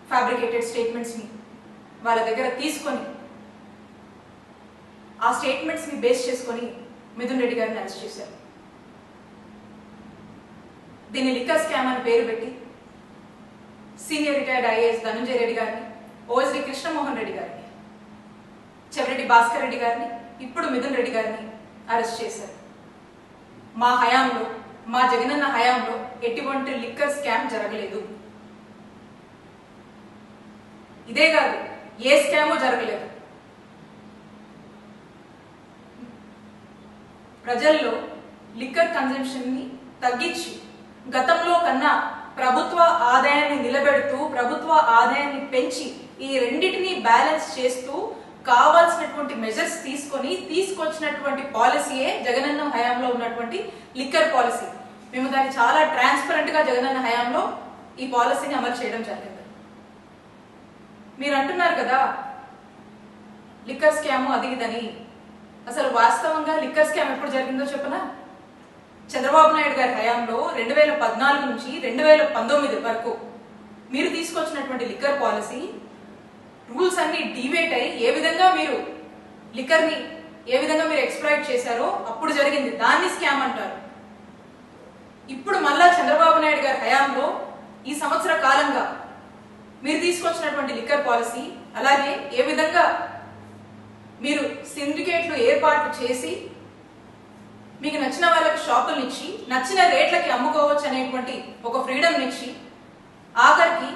Speaker 10: ఫ్యాబ్రికేటెడ్ స్టేట్మెంట్స్ని వాళ్ళ దగ్గర తీసుకొని ఆ స్టేట్మెంట్స్ని బేస్ చేసుకొని మిథున్ రెడ్డి గారిని అరెస్ట్ చేశారు. దీన్ని లిక్కర్ స్కామ్ అని పేరు పెట్టి senior retired IAS Dhananjaya Reddy గారిని, ఓఎస్డి కృష్ణమోహన్ రెడ్డి గారిని, చెవిరెడ్డి భాస్కర్ రెడ్డి గారిని, ఇప్పుడు మిథున్ రెడ్డి గారిని అరెస్ట్ చేశారు. మా హయాంలో, మా జగనన్న హయాంలో ఎటువంటి లిక్కర్ స్కామ్ జరగలేదు. ఇదే కాదు, ఏ స్కాము జరగలేదు. ప్రజల్లో లిక్కర్ కన్జంప్షన్ ని తగ్గించి గతంలో కన్నా ప్రభుత్వ ఆదాయాన్ని నిలబెడుతూ, ప్రభుత్వ ఆదాయాన్ని పెంచి, ఈ రెండింటినీ బ్యాలెన్స్ చేస్తూ కావాల్సినటువంటి మెజర్స్ తీసుకొచ్చినటువంటి పాలసీయే జగనన్న హయాంలో ఉన్నటువంటి లిక్కర్ పాలసీ. మేము దాన్ని చాలా ట్రాన్స్పరెంట్ గా జగనన్న హయాంలో ఈ పాలసీని అమలు చేయడం జరిగింది. మీరు అంటున్నారు కదా లిక్కర్ స్కామ్ అది ఇదని. అసలు వాస్తవంగా లిక్కర్ స్కామ్ ఎప్పుడు జరిగిందో చెప్పనా? చంద్రబాబు నాయుడు గారి హయాంలో 2014 నుంచి 2019 వరకు మీరు తీసుకొచ్చినటువంటి లిక్కర్ పాలసీ రూల్స్ అన్ని డివేట్ అయ్యి ఏ విధంగా మీరు లిక్కర్ ని ఏ విధంగా మీరు ఎక్స్ప్లాయిట్ చేశారో అప్పుడు జరిగింది. దాన్ని స్కామ్ అంటారు. ఇప్పుడు మళ్ళా చంద్రబాబు నాయుడు గారి హయాంలో ఈ సంవత్సర కాలంగా మీరు తీసుకొచ్చినటువంటి లిక్కర్ పాలసీ, అలాగే ఏ విధంగా మీరు సిండికేట్లు ఏర్పాటు చేసి మీకు నచ్చిన వాళ్ళకి షాపులు ఇచ్చి నచ్చిన రేట్లకి అమ్ముకోవచ్చు అనేటువంటి ఒక ఫ్రీడమ్ ఇచ్చి ఆఖరికి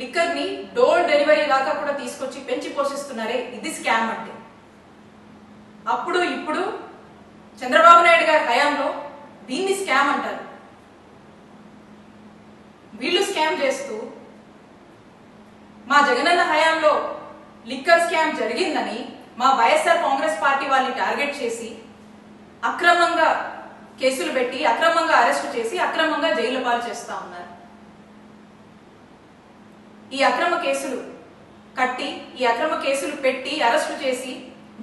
Speaker 10: లిక్కర్ ని డోర్ డెలివరీ దాకా కూడా తీసుకొచ్చి పెంచి పోషిస్తున్నారే, ఇది స్కామ్ అంటే. అప్పుడు ఇప్పుడు చంద్రబాబు నాయుడు గారి హయాంలో దీన్ని స్కామ్ అంటారు. వీళ్ళు స్కామ్ చేస్తూ మా జగనన్న హయాంలో లిక్కర్ స్కామ్ జరిగిందని మా వైఎస్ఆర్ కాంగ్రెస్ పార్టీ వాళ్ళని టార్గెట్ చేసి అక్రమంగా కేసులు పెట్టి, అక్రమంగా అరెస్టు చేసి, అక్రమంగా జైలు పాలు చేస్తా ఉన్నారు. ఈ అక్రమ కేసులు కట్టి, ఈ అక్రమ కేసులు పెట్టి అరెస్టు చేసి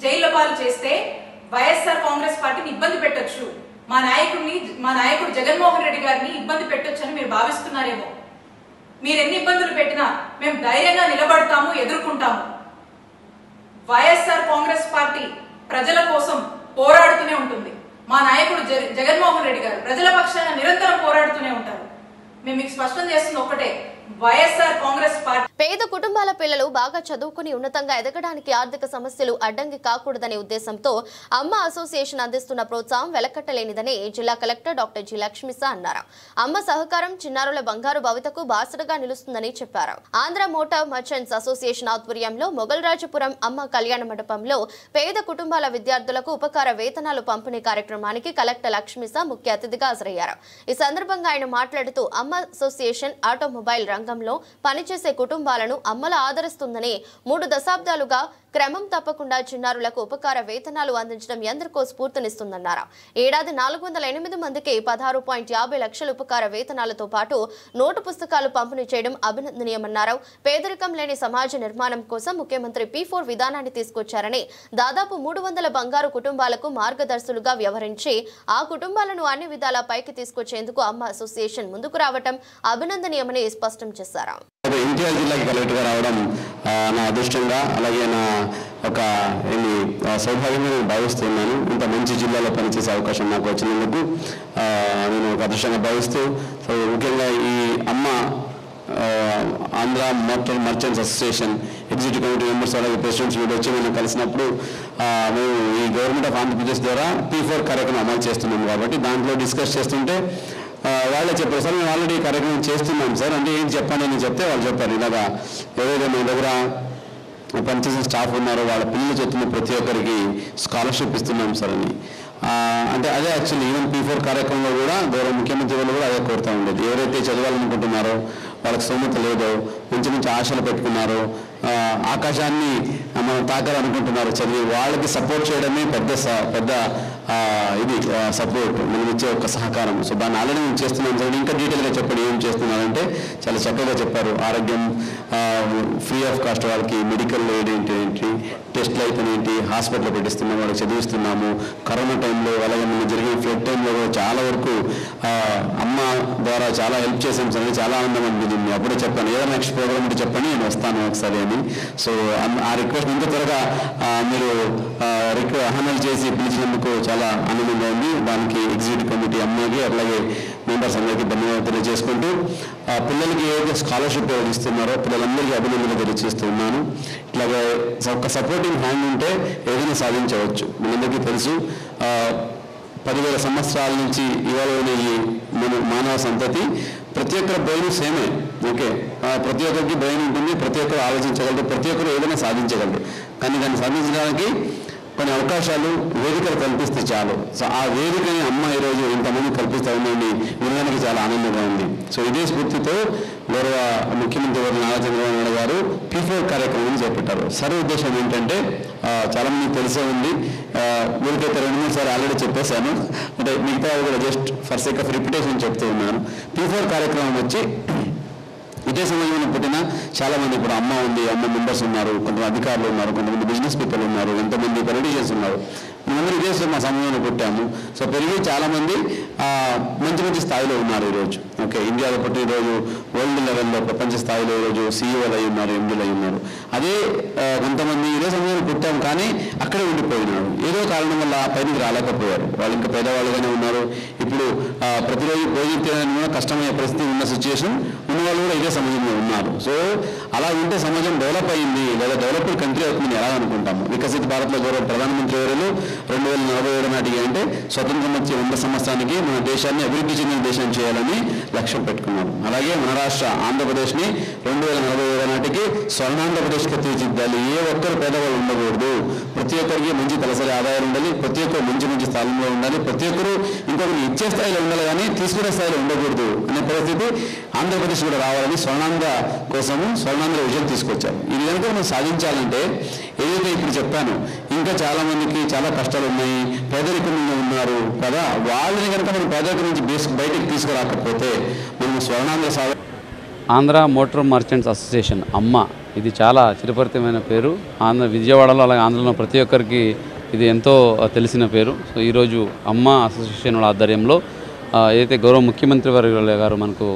Speaker 10: జైలు పాలు చేస్తే వైఎస్ఆర్ కాంగ్రెస్ పార్టీని ఇబ్బంది పెట్టొచ్చు, మా నాయకుడు జగన్మోహన్ రెడ్డి గారిని ఇబ్బంది పెట్టొచ్చు అని మీరు భావిస్తున్నారేమో. మీరు ఎన్ని ఇబ్బందులు పెట్టినా మేము ధైర్యంగా నిలబడతాము, ఎదుర్కొంటాము. వైఎస్ఆర్ కాంగ్రెస్ పార్టీ ప్రజల కోసం పోరాడుతూనే ఉంటుంది. మా నాయకుడు జగన్మోహన్ రెడ్డి గారు ప్రజల పక్షాన నిరంతరం పోరాడుతూనే ఉంటారు. మేము మీకు స్పష్టం చేస్తుంది ఒక్కటే, వైఎస్ఆర్ కాంగ్రెస్ పార్టీ
Speaker 1: పేద కుటుంబాల పిల్లలు బాగా చదువుకుని ఉన్నతంగా ఎదగడానికి ఆర్థిక సమస్యలు అడ్డంకి కాకూడదనే ఉద్దేశంతో అమ్మ అసోసియేషన్ అందిస్తున్న ప్రోత్సాహం వెలకట్టలేనిదని జిల్లా కలెక్టర్ డాక్టర్ జి లక్ష్మిసా అన్నారు. అమ్మ సహకారం చిన్నారుల బంగారు భవితకు బాసటగా నిలుస్తుందని చెప్పారు. ఆంధ్ర మోటార్ మర్చెంట్స్ అసోసియేషన్ ఆధ్వర్యంలో మొగల్రాజపురం అమ్మ కళ్యాణ మండపంలో పేద కుటుంబాల విద్యార్థులకు ఉపకార వేతనాలు పంపిణీ కార్యక్రమానికి కలెక్టర్ లక్ష్మిసా ముఖ్య అతిథిగా హాజరయ్యారు. ఈ సందర్భంగా ఆయన మాట్లాడుతూ అమ్మ అసోసియేషన్ ఆటోమొబైల్ రంగంలో పనిచేసే కుటుంబాలను అమ్మల ఆదరిస్తుందని 3 దశాబ్దాలుగా క్రమం తప్పకుండా చిన్నారులకు ఉపకార వేతనాలు అందించడం ఎందరికో స్ఫూర్తినిస్తుందన్నారు. ఏడాది 408 మందికి 16.50 లక్షల ఉపకార వేతనాలతో పాటు నోటు పుస్తకాలు పంపిణీ చేయడం అభినందనీయమన్నారు. పేదరికం లేని సమాజ నిర్మాణం కోసం ముఖ్యమంత్రి P4 విధానాన్ని తీసుకొచ్చారని, దాదాపు 300 బంగారు కుటుంబాలకు మార్గదర్శులుగా వ్యవహరించి ఆ కుటుంబాలను అన్ని విధాలా పైకి తీసుకొచ్చేందుకు అమ్మ అసోసియేషన్ ముందుకు రావడం అభినందనీయమని స్పష్టం చేశారు.
Speaker 11: ఎన్టీఆర్ జిల్లాకి కలెక్టర్గా రావడం నా అదృష్టంగా, అలాగే నా ఒక సౌభాగ్యంగా నేను భావిస్తున్నాను. ఇంత మంచి జిల్లాలో పనిచేసే అవకాశం నాకు వచ్చినందుకు నేను ఒక అదృష్టంగా భావిస్తూ, సో ముఖ్యంగా ఈ అమ్మ Andhra motor merchants association executive committee members అలాగే ప్రెసిడెంట్స్ వీళ్ళు వచ్చి మేము కలిసినప్పుడు మేము ఈ గవర్నమెంట్ ఆఫ్ ఆంధ్రప్రదేశ్ ద్వారా P4 కార్యక్రమం అమలు చేస్తున్నాం కాబట్టి దాంట్లో డిస్కస్ చేస్తుంటే వాళ్ళే చెప్పారు, సార్ మేము ఆల్రెడీ కార్యక్రమం చేస్తున్నాం సార్, అంటే ఏంటి చెప్పండి అని చెప్తే వాళ్ళు చెప్పారు, ఇలాగా ఏదైతే మీ దగ్గర పనిచేసిన స్టాఫ్ ఉన్నారో వాళ్ళ పిల్లలు చెప్తున్న ప్రతి ఒక్కరికి స్కాలర్షిప్ ఇస్తున్నాం సార్ అని. అంటే అదే యాక్చువల్లీ ఈవెన్ P4 కార్యక్రమంలో కూడా గౌరవ ముఖ్యమంత్రి వాళ్ళు కూడా అదే కోరుతూ ఉండేది. ఎవరైతే చదవాలనుకుంటున్నారో, వాళ్ళకి స్తోమత లేదో, మంచి మంచి ఆశలు పెట్టుకున్నారో, ఆకాశాన్ని మనం తాకాలనుకుంటున్నారు చదివి, వాళ్ళకి సపోర్ట్ చేయడమే పెద్ద ఇది సపోర్ట్, మనం ఇచ్చే ఒక సహకారం. సో దాన్ని ఆల్రెడీ మేము చేస్తున్నాం సార్. ఇంకా డీటెయిల్గా చెప్పండి ఏం చేస్తున్నారంటే చాలా చక్కగా చెప్పారు. ఆరోగ్యం ఫ్రీ ఆఫ్ కాస్ట్, వాళ్ళకి మెడికల్ ఎయిడ్ ఏంటి, టెస్ట్లు అయితేనేంటి, హాస్పిటల్ పెట్టిస్తున్నాం, వాళ్ళకి చదివిస్తున్నాము. కరోనా టైంలో అలాగే మన జరిగిన ఫ్లడ్ టైంలో కూడా చాలా వరకు అమ్మ ద్వారా చాలా హెల్ప్ చేసాం సార్. చాలా ఆనందం అనిపించింది. అప్పుడే చెప్పాను ఏదైనా నెక్స్ట్ ప్రోగ్రామ్ ఉంటే చెప్పండి, నేను వస్తాను ఒకసారి అని. సో ఆ రిక్వెస్ట్ ఇంత త్వరగా మీరు హ్యాండిల్ చేసి పిలిచినందుకు చాలా ఆనందంగా ఉంది. దానికి ఎగ్జిక్యూటివ్ కమిటీ అమ్మకి అలాగే మెంబర్స్ అందరికీ ధన్యవాదాలు తెలియజేసుకుంటూ, పిల్లలకి ఏదైతే స్కాలర్షిప్ ఇస్తున్నారో పిల్లలందరికీ అభినందనలు తెలియజేస్తున్నాను. ఇట్లాగే ఒక సపోర్టింగ్ హ్యాండ్ ఉంటే ఏదైనా సాధించవచ్చు. మనందరికీ తెలుసు 10,000 సంవత్సరాల నుంచి ఇవాళ ఈ మన మానవ సంతతి ప్రతి ఒక్కరి బ్రెయిన్ సేమే. ఓకే, ప్రతి ఒక్కరికి బ్రెయిన్ ఉంటుంది, ప్రతి ఒక్కరు ఆలోచించగలరు, ప్రతి ఒక్కరు ఏదైనా సాధించగలరు. కానీ దాన్ని సాధించడానికి కొన్ని అవకాశాలు, వేదికలు కల్పిస్తే చాలు. సో ఆ వేదికని అమ్మ ఈరోజు ఇంతమంది కల్పిస్తూ ఉందని వినడానికి చాలా ఆనందంగా ఉంది. సో ఇదే స్ఫూర్తితో గౌరవ ముఖ్యమంత్రి గారు నారా చంద్రబాబు నాయుడు గారు P4 కార్యక్రమం చేపట్టారు. సర్వ ఉద్దేశం ఏంటంటే చాలా మందికి తెలిసే ఉంది, వీరికైతే 2-3 సార్లు ఆల్రెడీ చెప్పేశాను, అంటే మిగతా కూడా just for sake of repetition చెప్తూ ఉన్నాను. P4 కార్యక్రమం వచ్చి ఇదే సమాజంలో పుట్టిన చాలామంది, ఇప్పుడు అమ్మ ఉంది, అమ్మ మెంబర్స్ ఉన్నారు, కొంతమంది అధికారులు ఉన్నారు, కొంతమంది బిజినెస్ పీపుల్ ఉన్నారు, ఎంతమంది పొలిటీషియన్స్ ఉన్నారు. మేమందరూ ఇదే మా సమయంలో పుట్టాము. సో పెరిగి చాలామంది మంచి మంచి స్థాయిలో ఉన్నారు ఈరోజు. ఓకే, ఇండియాలో పుట్టిన ఈరోజు వరల్డ్ లెవెల్లో ప్రపంచ స్థాయిలో ఈరోజు CEOలు అయి ఉన్నారు, MDలు అయి ఉన్నారు. అదే కొంతమంది ఇదే సమయంలో పుట్టాము కానీ అక్కడే ఉండిపోయినారు. ఏదో కారణం వల్ల పైకి రాలేకపోయారు. వాళ్ళు ఇంకా పేదవాళ్ళుగానే ఉన్నారు. ఇప్పుడు ప్రతిరోజు భోజనం తినడానికి కూడా కష్టమయ్యే పరిస్థితి ఉన్న సిచ్యువేషన్ ఉన్న వాళ్ళు కూడా ఇదే సమాజంలో ఉన్నారు. సో అలా ఉంటే సమాజం డెవలప్ అయింది లేదా డెవలప్డ్ కంట్రీ అవుతుందని ఎలా అనుకుంటాము. వికసిత భారత్లో గౌరవ ప్రధానమంత్రి ఎవరు 2047 నాటికి అంటే స్వతంత్రం వచ్చే 100 సంవత్సరానికి మన దేశాన్ని అభివృద్ధి చెందిన దేశం చేయాలని లక్ష్యం పెట్టుకున్నారు. అలాగే మన రాష్ట్ర ఆంధ్రప్రదేశ్ని 2047 నాటికి స్వర్ణాంధ్రప్రదేశ్కి తీర్చిదిద్దాలి. ఏ ఒక్కరు పేదవాళ్ళు ఉండకూడదు, ప్రతి ఒక్కరికి మంచి తలసరి ఆదాయాలు ఉండాలి, ప్రతి ఒక్కరు మంచి మంచి స్థానంలో ఉండాలి, ప్రతి ఒక్కరు ఇంకొకరు ఇచ్చే స్థాయిలో ఉండాలి కానీ తీసుకునే స్థాయిలో ఉండకూడదు అనే పరిస్థితి ఆంధ్రప్రదేశ్ కూడా రావాలని స్వర్ణాంధ్ర కోసము స్వర్ణాంధ్ర విజయం తీసుకొచ్చారు. ఇది కనుక మనం సాధించాలంటే ఏదైతే ఇప్పుడు చెప్పాను, ఇంకా చాలా మందికి చాలా కష్టాలు ఉన్నాయి, పేదరికంగా ఉన్నారు కదా, వాళ్ళని కనుక మనం పేదరికం నుంచి బయటికి తీసుకురాకపోతే మనం Swarnandhra
Speaker 12: Andhra motor merchants association అమ్మ, ఇది చాలా చిరపరితమైన పేరు. విజయవాడలో అలాగే ఆంధ్రలో ప్రతి ఒక్కరికి ఇది ఎంతో తెలిసిన పేరు. సో ఈరోజు అమ్మ అసోసియేషన్ ఆధ్వర్యంలో ఏదైతే గౌరవ ముఖ్యమంత్రి గారు మనకు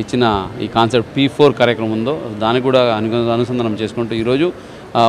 Speaker 12: ఇచ్చిన ఈ కాన్సెప్ట్ P4 కార్యక్రమం ఉందో దాన్ని కూడా అనుసంధానం చేసుకుంటూ ఈరోజు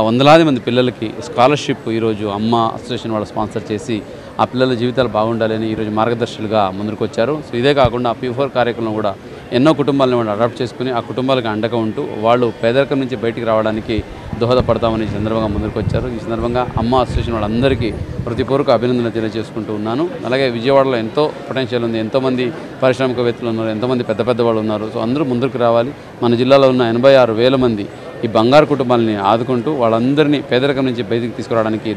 Speaker 12: వందలాది మంది పిల్లలకి స్కాలర్షిప్ ఈరోజు అమ్మ అసోసియేషన్ వాళ్ళు స్పాన్సర్ చేసి ఆ పిల్లల జీవితాలు బాగుండాలని ఈరోజు మార్గదర్శులుగా ముందుకు వచ్చారు. సో ఇదే కాకుండా P4 కార్యక్రమం కూడా ఎన్నో కుటుంబాలను వాళ్ళు అడాప్ట్ చేసుకుని ఆ కుటుంబాలకు అండగా ఉంటూ వాళ్ళు పేదరికం నుంచి బయటికి రావడానికి దోహదపడతామని ఈ సందర్భంగా ముందుకు వచ్చారు. ఈ సందర్భంగా అమ్మ అసోసియేషన్ వాళ్ళందరికీ ప్రతిపూర్వక అభినందనలు తెలియజేసుకుంటూ ఉన్నాను. అలాగే విజయవాడలో ఎంతో పొటెన్షియల్ ఉంది, ఎంతోమంది పారిశ్రామికవేత్తలు ఉన్నారు, ఎంతోమంది పెద్ద వాళ్ళు ఉన్నారు. సో అందరూ ముందుకు రావాలి. మన జిల్లాలో ఉన్న 86,000 మంది ఈ బంగారు కుటుంబాలని ఆదుకుంటూ వాళ్ళందరినీ పేదరికం నుంచి బయటికి తీసుకురావడానికి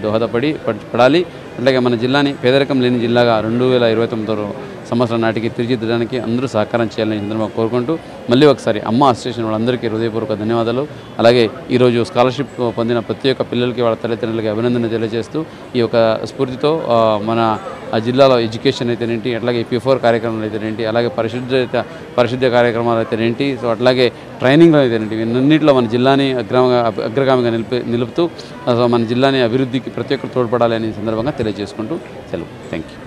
Speaker 12: పడాలి. అట్లాగే మన జిల్లాని పేదరికం లేని జిల్లాగా 2029 సంవత్సరం నాటికి తీర్చిదిద్దడానికి అందరూ సహకారం చేయాలని సందర్భంగా కోరుకుంటూ మళ్ళీ ఒకసారి అమ్మ అసోసియేషన్ వాళ్ళందరికీ హృదయపూర్వక ధన్యవాదాలు. అలాగే ఈరోజు స్కాలర్షిప్ పొందిన ప్రతి ఒక్క పిల్లలకి వాళ్ళ తల్లిదండ్రులకి అభినందన తెలియజేస్తూ ఈ యొక్క స్ఫూర్తితో మన జిల్లాలో ఎడ్యుకేషన్ అయితేనేంటి, అట్లాగే P4 కార్యక్రమాలు అయితేనేంటి, అలాగే పరిశుద్ధ కార్యక్రమాలు అయితేనేంటి, సో అట్లాగే ట్రైనింగ్లో అయితేనేంటి, ఇవన్నింటిలో మన జిల్లాని అగ్రగామిగా నిలుపుతూ మన జిల్లాని అభివృద్ధికి ప్రతి ఒక్కరు తోడ్పడాలి అనే సందర్భంగా తెలియజేసుకుంటూ సెలవు. Thank you.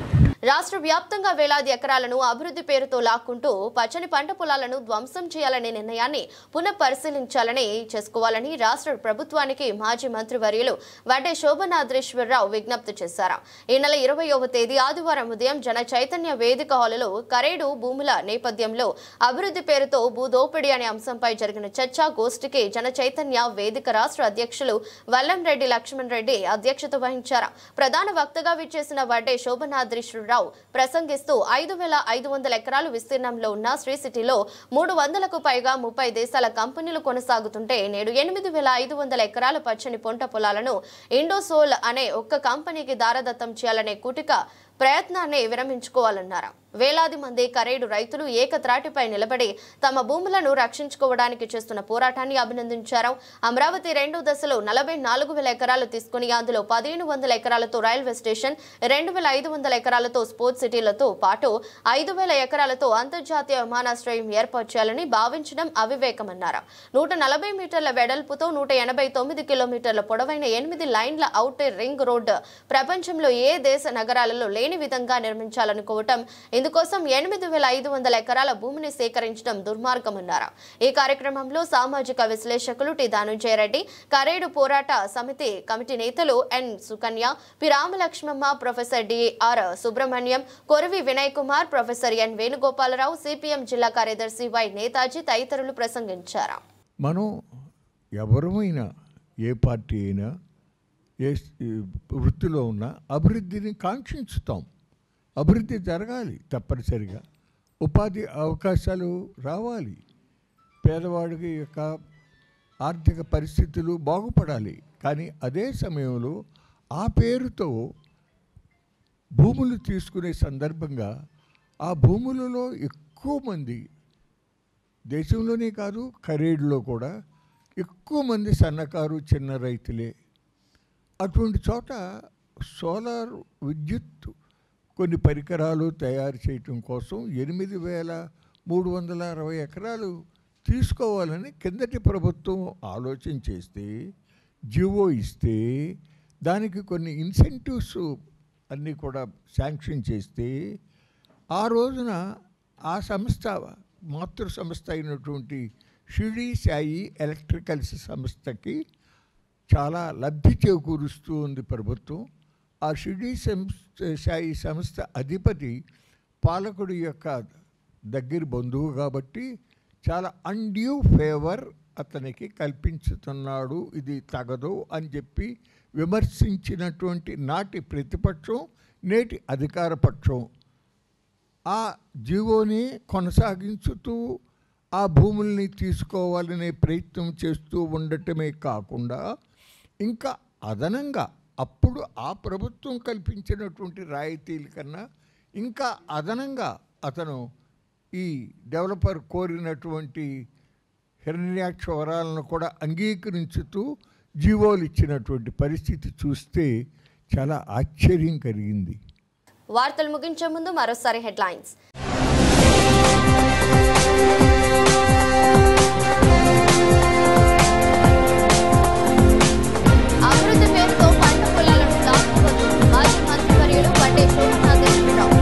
Speaker 1: రాష్ట్ర వ్యాప్తంగా వేలాది ఎకరాలను అభివృద్ధి పేరుతో లాక్కుంటూ పచ్చని పంట పొలాలను ధ్వంసం చేయాలనే నిర్ణయాన్ని పునఃపరిశీలించాలని చేసుకోవాలని రాష్ట్ర ప్రభుత్వానికి మాజీ మంత్రివర్యులు వడ్డే శోభనాద్రీశ్వరరావు విజ్ఞప్తి చేశారు. ఈ నెల 20వ తేదీ ఆదివారం ఉదయం జన చైతన్య వేదిక హాలులో కరేడు భూముల నేపథ్యంలో అభివృద్ధి పేరుతో భూదోపిడీ అనే అంశంపై జరిగిన చర్చా గోష్ఠికి జన చైతన్య వేదిక రాష్ట్ర అధ్యక్షులు వల్లంరెడ్డి లక్ష్మణ్ రెడ్డి అధ్యక్షత వహించారు. ప్రధాన వక్తగా విచ్చేసిన వడ్డే శోభనాద్రీశ్వరరావు ప్రసంగిస్తూ 5,500 ఎకరాలు విస్తీర్ణంలో ఉన్న శ్రీ సిటీలో 300కు పైగా 30 దేశాల కంపెనీలు కొనసాగుతుంటే నేడు 8,500 ఎకరాల పచ్చని పొంట పొలాలను ఇండోసోల్ అనే ఒక్క కంపెనీకి దారదత్తం చేయాలనే కుటిక ప్రయత్నాన్ని విరమించుకోవాలన్నారు. వేలాది మంది కరేడు రైతులు ఏకత్రాటిపై నిలబడి తమ భూములను రక్షించుకోవడానికి చేస్తున్న పోరాటాన్ని అభినందించారు. అమరావతి 2వ దశలో 44,000 ఎకరాలు తీసుకుని అందులో 1,500 ఎకరాలతో రైల్వే స్టేషన్, 2,500 ఎకరాలతో స్పోర్ట్స్ సిటీలతో పాటు 5,000 ఎకరాలతో అంతర్జాతీయ విమానాశ్రయం ఏర్పాటు చేయాలని భావించడం అవివేకమన్నారు. 140 మీటర్ల వెడల్పుతో 189 కిలోమీటర్ల పొడవైన 8 లైన్ల ఔటర్ రింగ్ రోడ్డు ప్రపంచంలో ఏ దేశ నగరాలలో లేని విధంగా నిర్మించాలనుకోవటం, ఇందుకోసం 8,500 ఎకరాల భూమిని సేకరించడం దుర్మార్గమన్నారు. ఈ కార్యక్రమంలో సామాజిక విశ్లేషకులు టి ధనుంజయరెడ్డి, కరేడు పోరాట సమితి కమిటీ నేతలు ఎన్ Sukanya, P Ramalakshmamma, professor DR Subrahmanyam, కొరివి వినయ్ కుమార్, ప్రొఫెసర్ ఎన్ వేణుగోపాలరావు, సిపిఎం జిల్లా కార్యదర్శి వై నేతాజీ తదితరులు ప్రసంగించారు.
Speaker 13: మనం ఎవరమైనా ఏ పార్టీ అయినా ఏ వృత్తిలో ఉన్నా అభివృద్ధిని కాంక్షించుతాం. అభివృద్ధి జరగాలి, తప్పనిసరిగా ఉపాధి అవకాశాలు రావాలి, పేదవాడికి యొక్క ఆర్థిక పరిస్థితులు బాగుపడాలి. కానీ అదే సమయంలో ఆ పేరుతో భూములు తీసుకునే సందర్భంగా ఆ భూములలో ఎక్కువ మంది, దేశంలోనే కాదు కరేడులో కూడా ఎక్కువ మంది సన్నకారు చిన్న రైతులే. అటువంటి చోట సోలార్ విద్యుత్ కొన్ని పరికరాలు తయారు చేయటం కోసం 8,360 ఎకరాలు తీసుకోవాలని కిందటి ప్రభుత్వం ఆలోచన చేస్తే, జివో ఇస్తే, దానికి కొన్ని ఇన్సెంటివ్స్ అన్నీ కూడా శాంక్షన్ చేస్తే, ఆ రోజున ఆ సంస్థ మాతృ సంస్థ అయినటువంటి షిరిడి సాయి ఎలక్ట్రికల్స్ సంస్థకి చాలా లబ్ధి చేకూరుస్తూ ఉంది ప్రభుత్వం. ఆ షిరిడి సాయి సంస్థ అధిపతి పాలకుడి యొక్క దగ్గర బంధువు కాబట్టి చాలా అన్డ్యూ ఫేవర్ అతనికి కల్పించుతున్నాడు, ఇది తగదు అని చెప్పి విమర్శించినటువంటి నాటి ప్రతిపక్షం, నేటి అధికార పక్షం ఆ జీవోని కొనసాగించుతూ ఆ భూముల్ని తీసుకోవాలనే ప్రయత్నం చేస్తూ ఉండటమే కాకుండా ఇంకా అదనంగా అప్పుడు ఆ ప్రభుత్వం కల్పించినటువంటి రాయితీల కన్నా ఇంకా అదనంగా అతను ఈ డెవలపర్ కోరినటువంటి హిరణ్యాక్ష వరాలను కూడా అంగీకరించుతూ జీవోలు ఇచ్చినటువంటి పరిస్థితి చూస్తే చాలా ఆశ్చర్యం కలిగింది.
Speaker 1: వార్తలు ముగించే ముందు మరోసారి హెడ్లైన్స్. అభివృద్ధి పేరుతో పంట పొలాలను దాచుకోవద్దు, మాజీ మంత్రివర్యులు బండే శోభనాథేశ్వరరావు.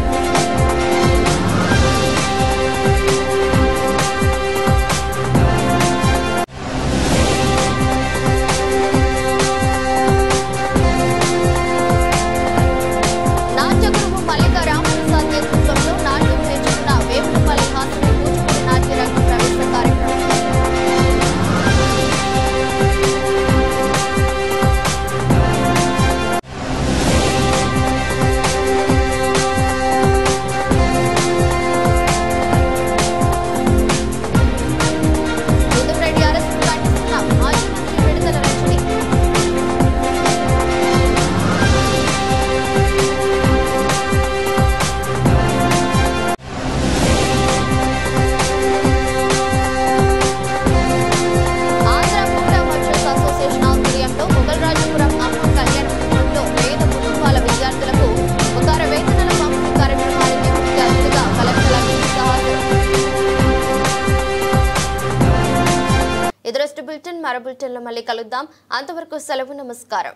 Speaker 1: నాట్యగురువు మల్లికా రామప్రసాద్ నేతృత్వంలో నాట్యం నేర్చుకున్న వేపులపల్లి హాస్టల్ కూచిపూడి నాట్యరంగ ప్రవేశ కార్యక్రమం. ముద్దురెడ్డి అరెస్టు ఖండిస్తున్న మాజీ మంత్రి విడుదల రజని. ఆంధ్ర పూట మర్చెంట్స్ అసోసియేషన్ ఆధ్వర్యంలో మొగల్రాజపురం అమ్మ కళ్యాణ మండపంలో పేద కుటుంబాల విద్యార్థులకు ఉపకార వేతనాల పంపిణీ కార్యక్రమానికి ముఖ్య అతిథిగా కలెక్టర్ అభిజిత్ హాజరు. ఇదరస్ట్ బులెటిన్, మరో బులెటిన్లో మళ్ళీ కలుద్దాం. అంతవరకు సెలవు, నమస్కారం.